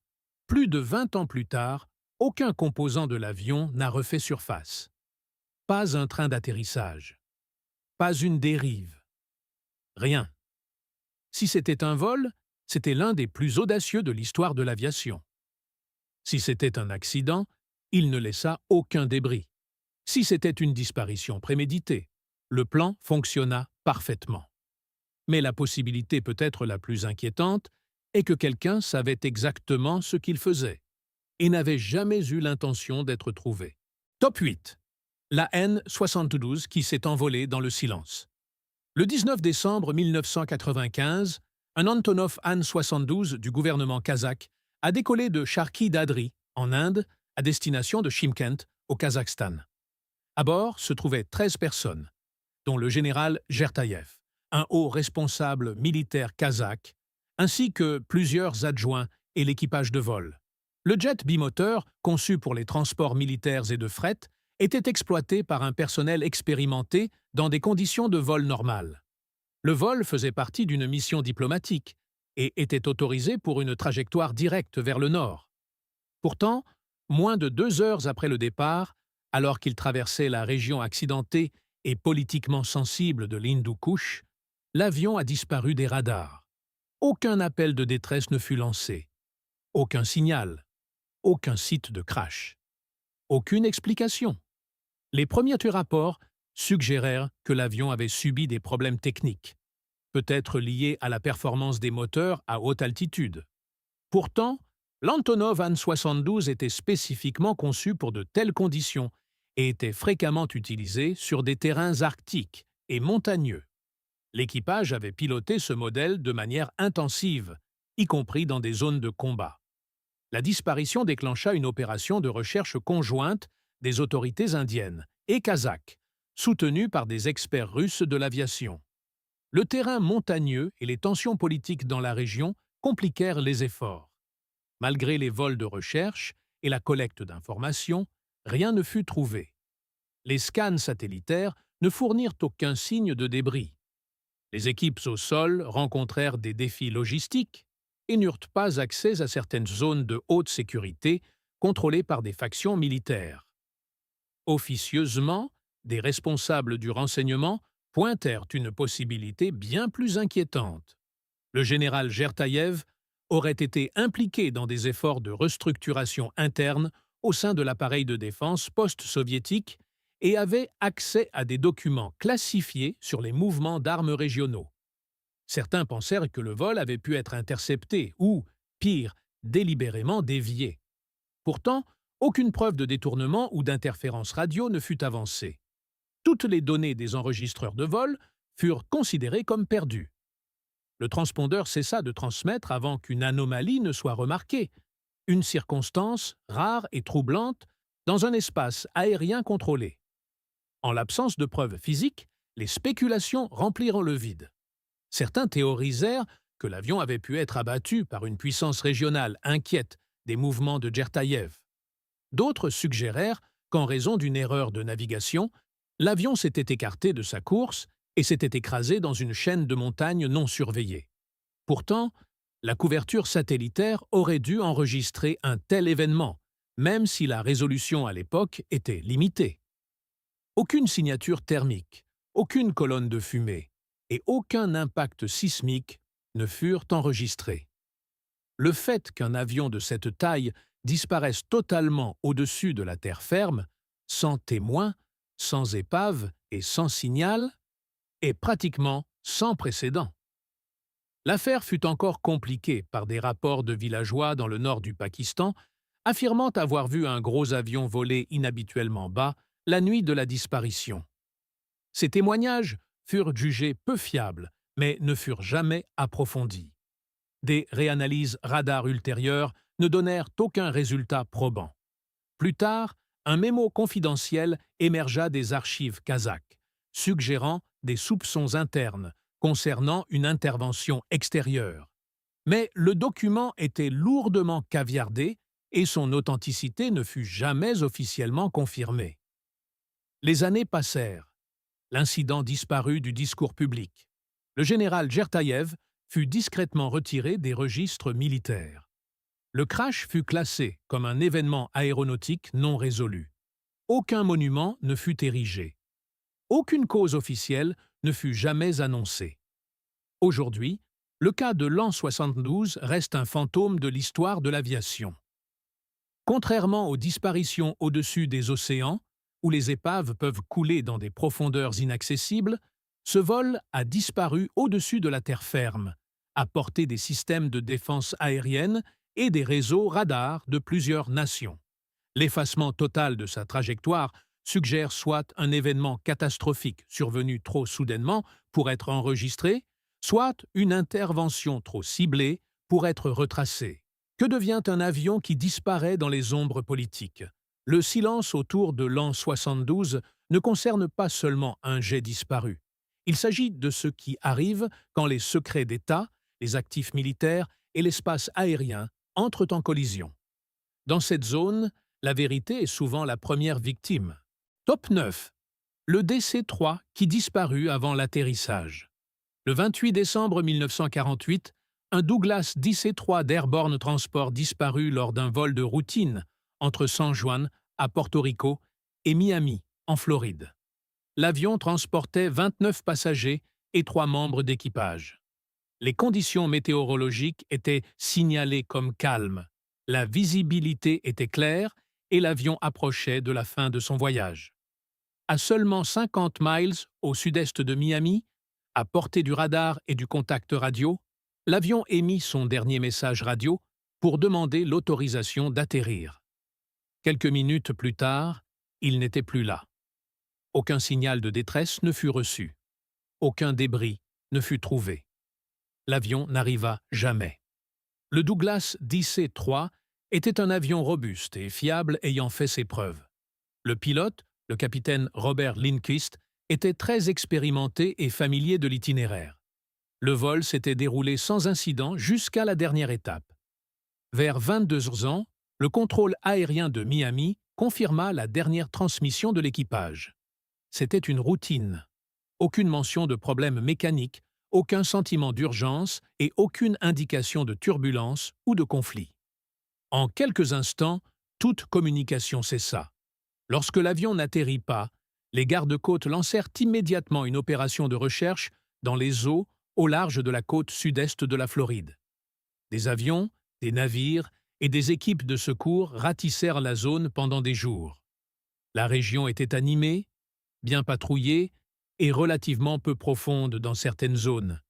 plus de 20 ans plus tard, aucun composant de l'avion n'a refait surface. Pas un train d'atterrissage. Pas une dérive. Rien. Si c'était un vol, c'était l'un des plus audacieux de l'histoire de l'aviation. Si c'était un accident, il ne laissa aucun débris. Si c'était une disparition préméditée, le plan fonctionna parfaitement. Mais la possibilité peut-être la plus inquiétante est que quelqu'un savait exactement ce qu'il faisait et n'avait jamais eu l'intention d'être trouvé. Top 8. La N-72 qui s'est envolée dans le silence. Le 19 décembre 1995, un Antonov An-72 du gouvernement kazakh a décollé de Charki Dadri, en Inde, à destination de Chimkent, au Kazakhstan. À bord se trouvaient 13 personnes, dont le général Gertaïev, un haut responsable militaire kazakh, ainsi que plusieurs adjoints et l'équipage de vol. Le jet bimoteur, conçu pour les transports militaires et de fret, était exploité par un personnel expérimenté dans des conditions de vol normales. Le vol faisait partie d'une mission diplomatique et était autorisé pour une trajectoire directe vers le nord. Pourtant, moins de 2 heures après le départ, alors qu'il traversait la région accidentée et politiquement sensible de l'Hindou-Kush, l'avion a disparu des radars. Aucun appel de détresse ne fut lancé. Aucun signal. Aucun site de crash. Aucune explication. Les premiers rapports suggérèrent que l'avion avait subi des problèmes techniques, peut-être liés à la performance des moteurs à haute altitude. Pourtant, l'Antonov An-72 était spécifiquement conçu pour de telles conditions et était fréquemment utilisé sur des terrains arctiques et montagneux. L'équipage avait piloté ce modèle de manière intensive, y compris dans des zones de combat. La disparition déclencha une opération de recherche conjointe des autorités indiennes et kazakhes, soutenue par des experts russes de l'aviation. Le terrain montagneux et les tensions politiques dans la région compliquèrent les efforts. Malgré les vols de recherche et la collecte d'informations, rien ne fut trouvé. Les scans satellitaires ne fournirent aucun signe de débris. Les équipes au sol rencontrèrent des défis logistiques et n'eurent pas accès à certaines zones de haute sécurité contrôlées par des factions militaires. Officieusement, des responsables du renseignement pointèrent une possibilité bien plus inquiétante. Le général Gertaïev aurait été impliqué dans des efforts de restructuration interne au sein de l'appareil de défense post-soviétique et avait accès à des documents classifiés sur les mouvements d'armes régionaux. Certains pensèrent que le vol avait pu être intercepté ou, pire, délibérément dévié. Pourtant, Aucune preuve de détournement ou d'interférence radio ne fut avancée. Toutes les données des enregistreurs de vol furent considérées comme perdues. Le transpondeur cessa de transmettre avant qu'une anomalie ne soit remarquée, une circonstance rare et troublante dans un espace aérien contrôlé. En l'absence de preuves physiques, les spéculations remplirent le vide. Certains théorisèrent que l'avion avait pu être abattu par une puissance régionale inquiète des mouvements de Djertaïev. D'autres suggérèrent qu'en raison d'une erreur de navigation, l'avion s'était écarté de sa course et s'était écrasé dans une chaîne de montagnes non surveillée. Pourtant, la couverture satellitaire aurait dû enregistrer un tel événement, même si la résolution à l'époque était limitée. Aucune signature thermique, aucune colonne de fumée et aucun impact sismique ne furent enregistrés. Le fait qu'un avion de cette taille disparaisse totalement au-dessus de la terre ferme, sans témoin, sans épave et sans signal, est pratiquement sans précédent. L'affaire fut encore compliquée par des rapports de villageois dans le nord du Pakistan affirmant avoir vu un gros avion voler inhabituellement bas la nuit de la disparition. Ces témoignages furent jugés peu fiables, mais ne furent jamais approfondis. Des réanalyses radar ultérieures ne donnèrent aucun résultat probant. Plus tard, un mémo confidentiel émergea des archives kazakhes, suggérant des soupçons internes concernant une intervention extérieure. Mais le document était lourdement caviardé et son authenticité ne fut jamais officiellement confirmée. Les années passèrent. L'incident disparut du discours public. Le général Djertaïev fut discrètement retiré des registres militaires. Le crash fut classé comme un événement aéronautique non résolu. Aucun monument ne fut érigé. Aucune cause officielle ne fut jamais annoncée. Aujourd'hui, le cas de l'an 72 reste un fantôme de l'histoire de l'aviation. Contrairement aux disparitions au-dessus des océans, où les épaves peuvent couler dans des profondeurs inaccessibles, ce vol a disparu au-dessus de la terre ferme, à portée des systèmes de défense aérienne et des réseaux radars de plusieurs nations. L'effacement total de sa trajectoire suggère soit un événement catastrophique survenu trop soudainement pour être enregistré, soit une intervention trop ciblée pour être retracée. Que devient un avion qui disparaît dans les ombres politiques? Le silence autour de l'an 72 ne concerne pas seulement un jet disparu. Il s'agit de ce qui arrive quand les secrets d'État, les actifs militaires et l'espace aérien entrent en collision. Dans cette zone, la vérité est souvent la première victime. Top 9. Le DC-3 qui disparut avant l'atterrissage. Le 28 décembre 1948, un Douglas DC-3 d'Airborne Transport disparut lors d'un vol de routine entre San Juan, à Porto Rico, et Miami, en Floride. L'avion transportait 29 passagers et 3 membres d'équipage. Les conditions météorologiques étaient signalées comme calmes. La visibilité était claire et l'avion approchait de la fin de son voyage. À seulement 50 miles au sud-est de Miami, à portée du radar et du contact radio, l'avion émit son dernier message radio pour demander l'autorisation d'atterrir. Quelques minutes plus tard, il n'était plus là. Aucun signal de détresse ne fut reçu. Aucun débris ne fut trouvé. L'avion n'arriva jamais. Le Douglas DC-3 était un avion robuste et fiable ayant fait ses preuves. Le pilote, le capitaine Robert Lindquist, était très expérimenté et familier de l'itinéraire. Le vol s'était déroulé sans incident jusqu'à la dernière étape. Vers 22 ans, le contrôle aérien de Miami confirma la dernière transmission de l'équipage. C'était une routine. Aucune mention de problème mécanique, aucun sentiment d'urgence et aucune indication de turbulence ou de conflit. En quelques instants, toute communication cessa. Lorsque l'avion n'atterrit pas, les gardes-côtes lancèrent immédiatement une opération de recherche dans les eaux au large de la côte sud-est de la Floride. Des avions, des navires et des équipes de secours ratissèrent la zone pendant des jours. La région était animée, bien patrouillée et relativement peu profonde dans certaines zones,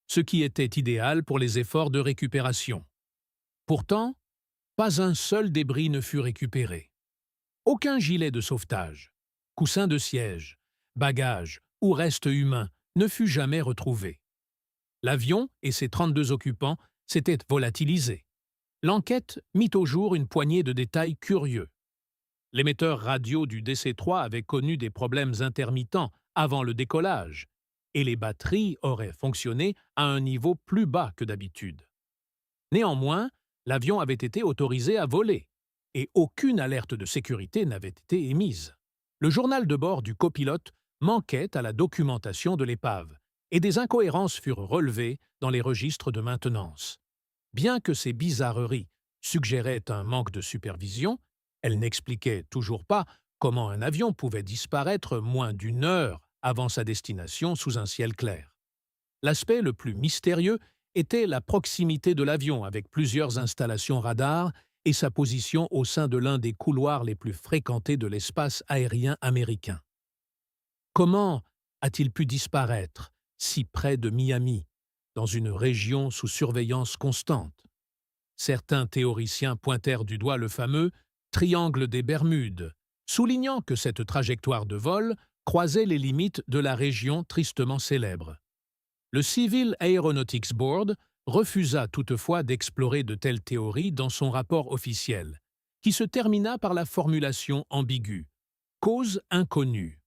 ce qui était idéal pour les efforts de récupération. Pourtant, pas un seul débris ne fut récupéré. Aucun gilet de sauvetage, coussin de siège, bagages ou reste humain ne fut jamais retrouvé. L'avion et ses 32 occupants s'étaient volatilisés. L'enquête mit au jour une poignée de détails curieux. L'émetteur radio du DC-3 avait connu des problèmes intermittents avant le décollage, et les batteries auraient fonctionné à un niveau plus bas que d'habitude. Néanmoins, l'avion avait été autorisé à voler, et aucune alerte de sécurité n'avait été émise. Le journal de bord du copilote manquait à la documentation de l'épave, et des incohérences furent relevées dans les registres de maintenance. Bien que ces bizarreries suggéraient un manque de supervision, elles n'expliquaient toujours pas comment un avion pouvait disparaître moins d'une heure avant sa destination sous un ciel clair. L'aspect le plus mystérieux était la proximité de l'avion avec plusieurs installations radars et sa position au sein de l'un des couloirs les plus fréquentés de l'espace aérien américain. Comment a-t-il pu disparaître si près de Miami, dans une région sous surveillance constante? Certains théoriciens pointèrent du doigt le fameux « triangle des Bermudes », soulignant que cette trajectoire de vol croisait les limites de la région tristement célèbre. Le Civil Aeronautics Board refusa toutefois d'explorer de telles théories dans son rapport officiel, qui se termina par la formulation ambiguë « cause inconnue ».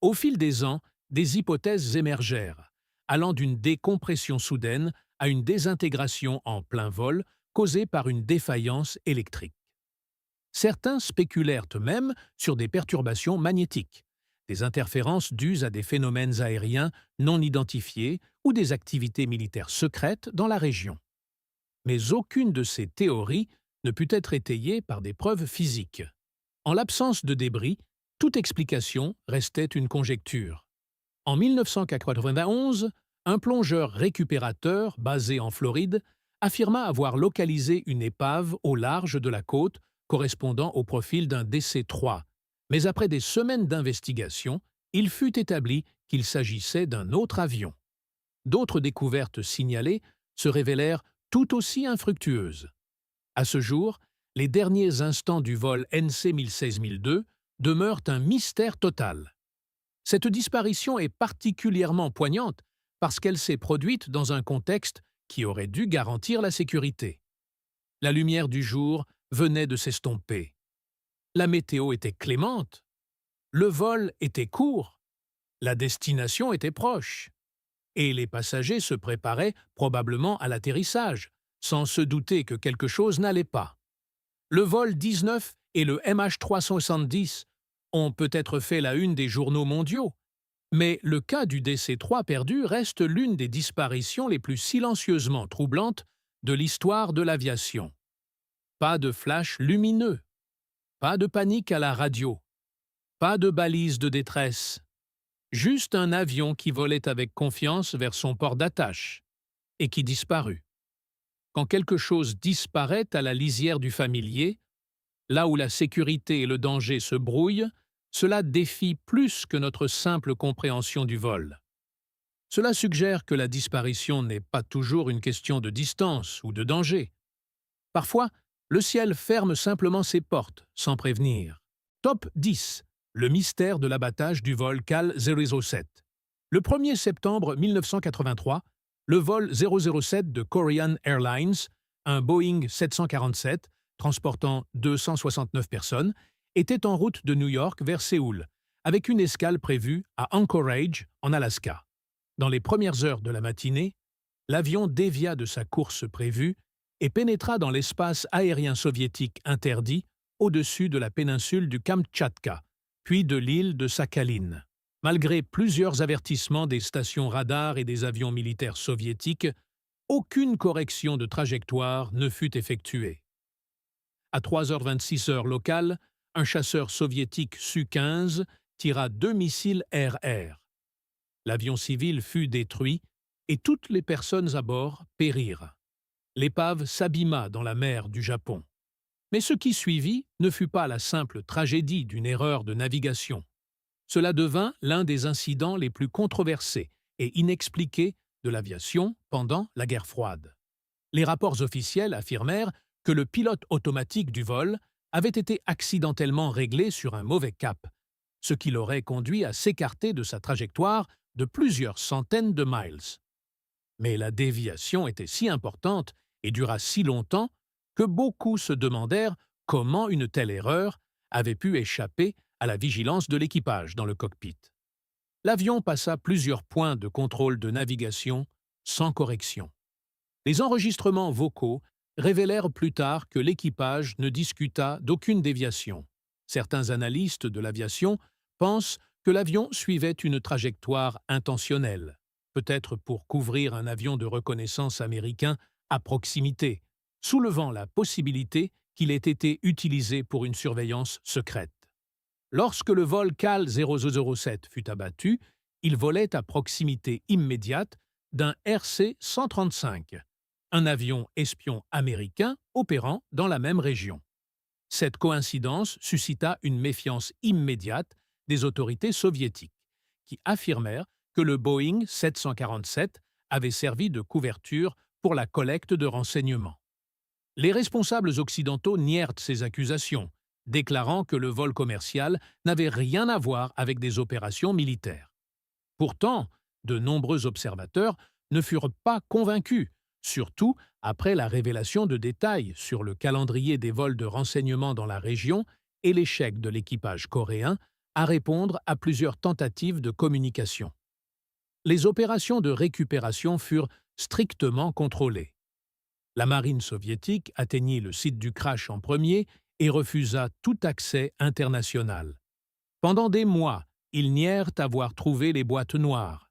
Au fil des ans, des hypothèses émergèrent, allant d'une décompression soudaine à une désintégration en plein vol causée par une défaillance électrique. Certains spéculèrent même sur des perturbations magnétiques, des interférences dues à des phénomènes aériens non identifiés ou des activités militaires secrètes dans la région. Mais aucune de ces théories ne put être étayée par des preuves physiques. En l'absence de débris, toute explication restait une conjecture. En 1991, un plongeur récupérateur basé en Floride affirma avoir localisé une épave au large de la côte correspondant au profil d'un DC-3, mais après des semaines d'investigation, il fut établi qu'il s'agissait d'un autre avion. D'autres découvertes signalées se révélèrent tout aussi infructueuses. À ce jour, les derniers instants du vol NC 16002 demeurent un mystère total. Cette disparition est particulièrement poignante parce qu'elle s'est produite dans un contexte qui aurait dû garantir la sécurité. La lumière du jour venait de s'estomper. La météo était clémente. Le vol était court. La destination était proche. Et les passagers se préparaient probablement à l'atterrissage, sans se douter que quelque chose n'allait pas. Le vol 19 et le MH370 ont peut-être fait la une des journaux mondiaux, mais le cas du DC-3 perdu reste l'une des disparitions les plus silencieusement troublantes de l'histoire de l'aviation. Pas de flash lumineux, pas de panique à la radio, pas de balises de détresse, juste un avion qui volait avec confiance vers son port d'attache et qui disparut. Quand quelque chose disparaît à la lisière du familier, là où la sécurité et le danger se brouillent, cela défie plus que notre simple compréhension du vol. Cela suggère que la disparition n'est pas toujours une question de distance ou de danger. Parfois, le ciel ferme simplement ses portes, sans prévenir. Top 10. Le mystère de l'abattage du vol CAL 007. Le 1er septembre 1983, le vol 007 de Korean Airlines, un Boeing 747, transportant 269 personnes, était en route de New York vers Séoul, avec une escale prévue à Anchorage, en Alaska. Dans les premières heures de la matinée, l'avion dévia de sa course prévue et pénétra dans l'espace aérien soviétique interdit au-dessus de la péninsule du Kamtchatka, puis de l'île de Sakhaline. Malgré plusieurs avertissements des stations radars et des avions militaires soviétiques, aucune correction de trajectoire ne fut effectuée. À 3h26 heures locales, un chasseur soviétique Su-15 tira 2 missiles air-air. L'avion civil fut détruit et toutes les personnes à bord périrent. L'épave s'abîma dans la mer du Japon. Mais ce qui suivit ne fut pas la simple tragédie d'une erreur de navigation. Cela devint l'un des incidents les plus controversés et inexpliqués de l'aviation pendant la guerre froide. Les rapports officiels affirmèrent que le pilote automatique du vol avait été accidentellement réglé sur un mauvais cap, ce qui l'aurait conduit à s'écarter de sa trajectoire de plusieurs centaines de miles. Mais la déviation était si importante et dura si longtemps que beaucoup se demandèrent comment une telle erreur avait pu échapper à la vigilance de l'équipage dans le cockpit. L'avion passa plusieurs points de contrôle de navigation sans correction. Les enregistrements vocaux révélèrent plus tard que l'équipage ne discuta d'aucune déviation. Certains analystes de l'aviation pensent que l'avion suivait une trajectoire intentionnelle, peut-être pour couvrir un avion de reconnaissance américain à proximité, soulevant la possibilité qu'il ait été utilisé pour une surveillance secrète. Lorsque le vol CAL 0007 fut abattu, il volait à proximité immédiate d'un RC-135, un avion espion américain opérant dans la même région. Cette coïncidence suscita une méfiance immédiate des autorités soviétiques, qui affirmèrent que le Boeing 747 avait servi de couverture pour la collecte de renseignements. Les responsables occidentaux nièrent ces accusations, déclarant que le vol commercial n'avait rien à voir avec des opérations militaires. Pourtant, de nombreux observateurs ne furent pas convaincus, surtout après la révélation de détails sur le calendrier des vols de renseignement dans la région et l'échec de l'équipage coréen à répondre à plusieurs tentatives de communication. Les opérations de récupération furent strictement contrôlées. La marine soviétique atteignit le site du crash en premier et refusa tout accès international. Pendant des mois, ils nièrent avoir trouvé les boîtes noires.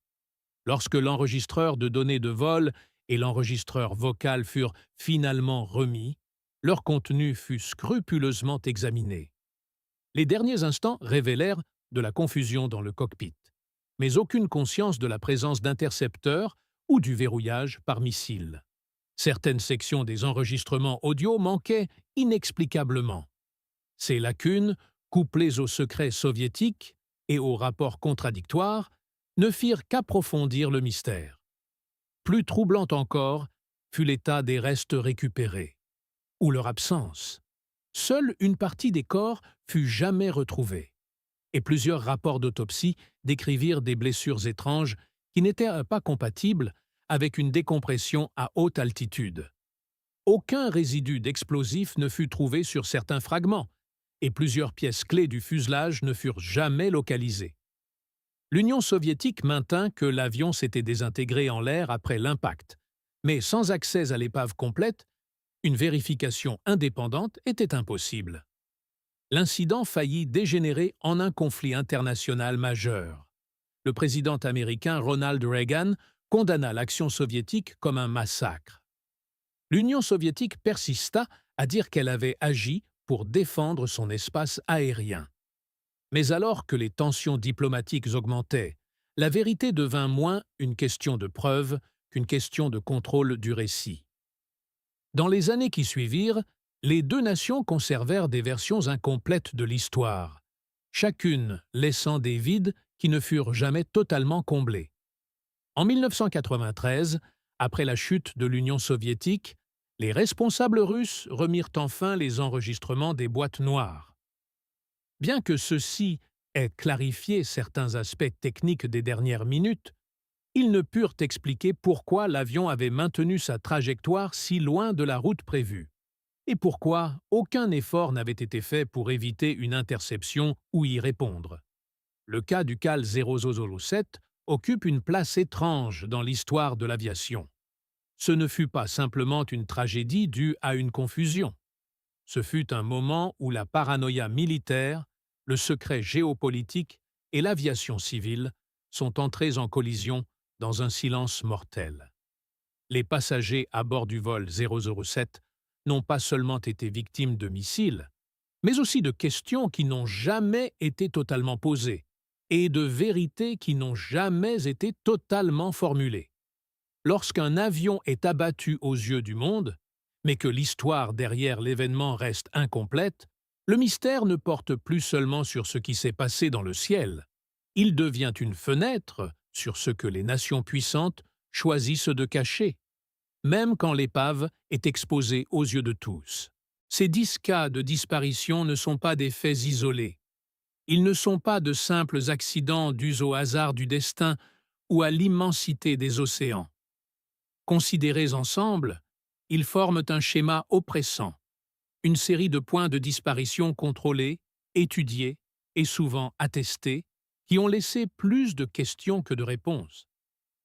Lorsque l'enregistreur de données de vol et l'enregistreur vocal furent finalement remis, leur contenu fut scrupuleusement examiné. Les derniers instants révélèrent de la confusion dans le cockpit, mais aucune conscience de la présence d'intercepteurs ou du verrouillage par missile. Certaines sections des enregistrements audio manquaient inexplicablement. Ces lacunes, couplées aux secrets soviétiques et aux rapports contradictoires, ne firent qu'approfondir le mystère. Plus troublant encore fut l'état des restes récupérés, ou leur absence. Seule une partie des corps fut jamais retrouvée, et plusieurs rapports d'autopsie décrivirent des blessures étranges qui n'étaient pas compatibles avec une décompression à haute altitude. Aucun résidu d'explosifs ne fut trouvé sur certains fragments, et plusieurs pièces clés du fuselage ne furent jamais localisées. L'Union soviétique maintint que l'avion s'était désintégré en l'air après l'impact, mais sans accès à l'épave complète, une vérification indépendante était impossible. L'incident faillit dégénérer en un conflit international majeur. Le président américain Ronald Reagan condamna l'action soviétique comme un massacre. L'Union soviétique persista à dire qu'elle avait agi pour défendre son espace aérien. Mais alors que les tensions diplomatiques augmentaient, la vérité devint moins une question de preuve qu'une question de contrôle du récit. Dans les années qui suivirent, les deux nations conservèrent des versions incomplètes de l'histoire, chacune laissant des vides qui ne furent jamais totalement comblés. En 1993, après la chute de l'Union soviétique, les responsables russes remirent enfin les enregistrements des boîtes noires. Bien que ceux-ci aient clarifié certains aspects techniques des dernières minutes, ils ne purent expliquer pourquoi l'avion avait maintenu sa trajectoire si loin de la route prévue, et pourquoi aucun effort n'avait été fait pour éviter une interception ou y répondre. Le cas du CAL 0007 occupe une place étrange dans l'histoire de l'aviation. Ce ne fut pas simplement une tragédie due à une confusion. Ce fut un moment où la paranoïa militaire, le secret géopolitique et l'aviation civile sont entrés en collision dans un silence mortel. Les passagers à bord du vol 007 n'ont pas seulement été victimes de missiles, mais aussi de questions qui n'ont jamais été totalement posées et de vérités qui n'ont jamais été totalement formulées. Lorsqu'un avion est abattu aux yeux du monde, mais que l'histoire derrière l'événement reste incomplète, le mystère ne porte plus seulement sur ce qui s'est passé dans le ciel. Il devient une fenêtre sur ce que les nations puissantes choisissent de cacher, même quand l'épave est exposée aux yeux de tous. Ces 10 cas de disparition ne sont pas des faits isolés. Ils ne sont pas de simples accidents dus au hasard du destin ou à l'immensité des océans. Considérés ensemble, ils forment un schéma oppressant, une série de points de disparition contrôlés, étudiés et souvent attestés, qui ont laissé plus de questions que de réponses.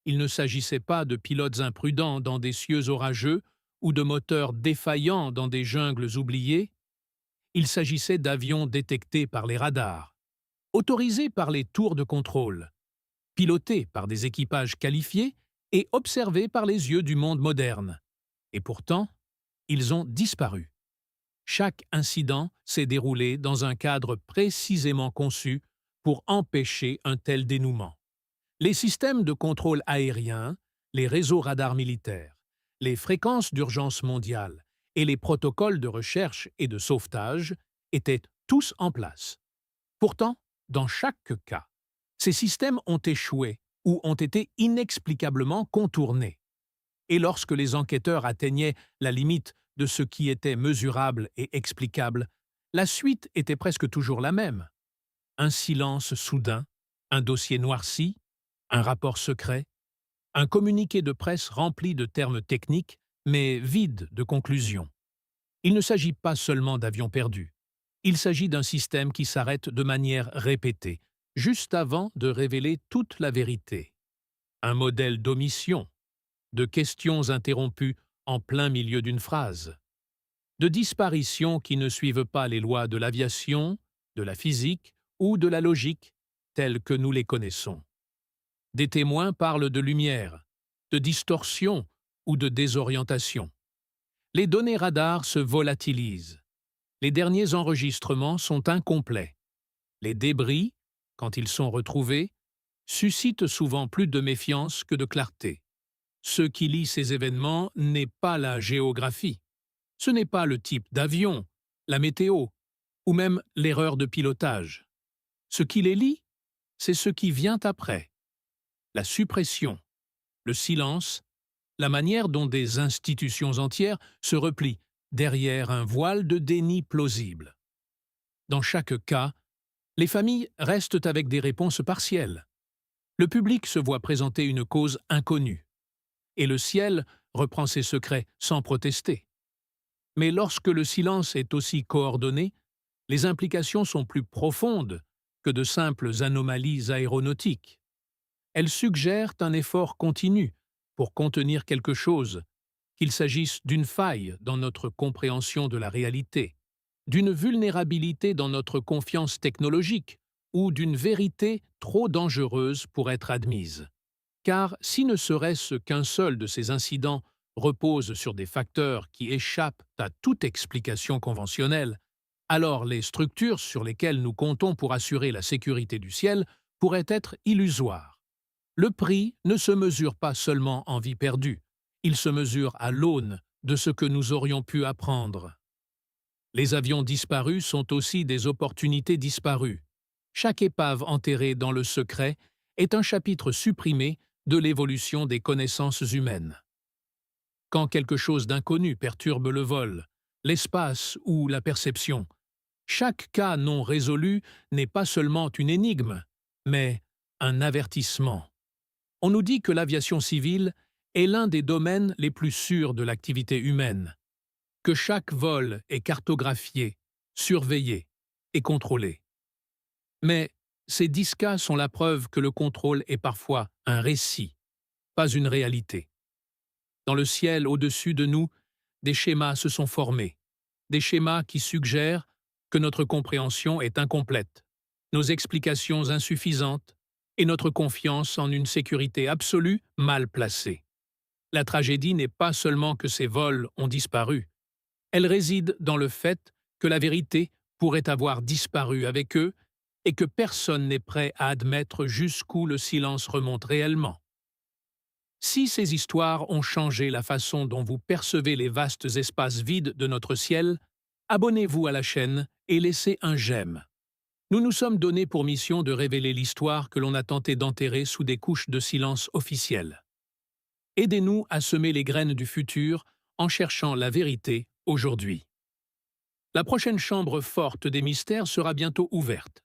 Il ne s'agissait pas de pilotes imprudents dans des cieux orageux ou de moteurs défaillants dans des jungles oubliées, il s'agissait d'avions détectés par les radars, autorisés par les tours de contrôle, pilotés par des équipages qualifiés et observés par les yeux du monde moderne. Et pourtant, ils ont disparu. Chaque incident s'est déroulé dans un cadre précisément conçu pour empêcher un tel dénouement. Les systèmes de contrôle aérien, les réseaux radars militaires, les fréquences d'urgence mondiale et les protocoles de recherche et de sauvetage étaient tous en place. Pourtant, dans chaque cas, ces systèmes ont échoué ou ont été inexplicablement contournés. Et lorsque les enquêteurs atteignaient la limite de ce qui était mesurable et explicable, la suite était presque toujours la même. Un silence soudain, un dossier noirci, un rapport secret, un communiqué de presse rempli de termes techniques, mais vide de conclusions. Il ne s'agit pas seulement d'avions perdus. Il s'agit d'un système qui s'arrête de manière répétée, juste avant de révéler toute la vérité. Un modèle d'omission, de questions interrompues en plein milieu d'une phrase, de disparitions qui ne suivent pas les lois de l'aviation, de la physique ou de la logique telles que nous les connaissons. Des témoins parlent de lumière, de distorsion ou de désorientation. Les données radars se volatilisent. Les derniers enregistrements sont incomplets. Les débris, quand ils sont retrouvés, suscitent souvent plus de méfiance que de clarté. Ce qui lie ces événements n'est pas la géographie. Ce n'est pas le type d'avion, la météo, ou même l'erreur de pilotage. Ce qui les lie, c'est ce qui vient après. La suppression, le silence, la manière dont des institutions entières se replient derrière un voile de déni plausible. Dans chaque cas, les familles restent avec des réponses partielles. Le public se voit présenter une cause inconnue. Et le ciel reprend ses secrets sans protester. Mais lorsque le silence est aussi coordonné, les implications sont plus profondes que de simples anomalies aéronautiques. Elles suggèrent un effort continu pour contenir quelque chose, qu'il s'agisse d'une faille dans notre compréhension de la réalité, d'une vulnérabilité dans notre confiance technologique ou d'une vérité trop dangereuse pour être admise. Car si ne serait-ce qu'un seul de ces incidents repose sur des facteurs qui échappent à toute explication conventionnelle, alors les structures sur lesquelles nous comptons pour assurer la sécurité du ciel pourraient être illusoires. Le prix ne se mesure pas seulement en vie perdue, il se mesure à l'aune de ce que nous aurions pu apprendre. Les avions disparus sont aussi des opportunités disparues. Chaque épave enterrée dans le secret est un chapitre supprimé de l'évolution des connaissances humaines. Quand quelque chose d'inconnu perturbe le vol, l'espace ou la perception, chaque cas non résolu n'est pas seulement une énigme, mais un avertissement. On nous dit que l'aviation civile est l'un des domaines les plus sûrs de l'activité humaine, que chaque vol est cartographié, surveillé et contrôlé. Mais ces 10 cas sont la preuve que le contrôle est parfois un récit, pas une réalité. Dans le ciel au-dessus de nous, des schémas se sont formés, des schémas qui suggèrent que notre compréhension est incomplète, nos explications insuffisantes et notre confiance en une sécurité absolue mal placée. La tragédie n'est pas seulement que ces vols ont disparu, elle réside dans le fait que la vérité pourrait avoir disparu avec eux et que personne n'est prêt à admettre jusqu'où le silence remonte réellement. Si ces histoires ont changé la façon dont vous percevez les vastes espaces vides de notre ciel, abonnez-vous à la chaîne et laissez un j'aime. Nous nous sommes donnés pour mission de révéler l'histoire que l'on a tenté d'enterrer sous des couches de silence officielles. Aidez-nous à semer les graines du futur en cherchant la vérité aujourd'hui. La prochaine chambre forte des mystères sera bientôt ouverte.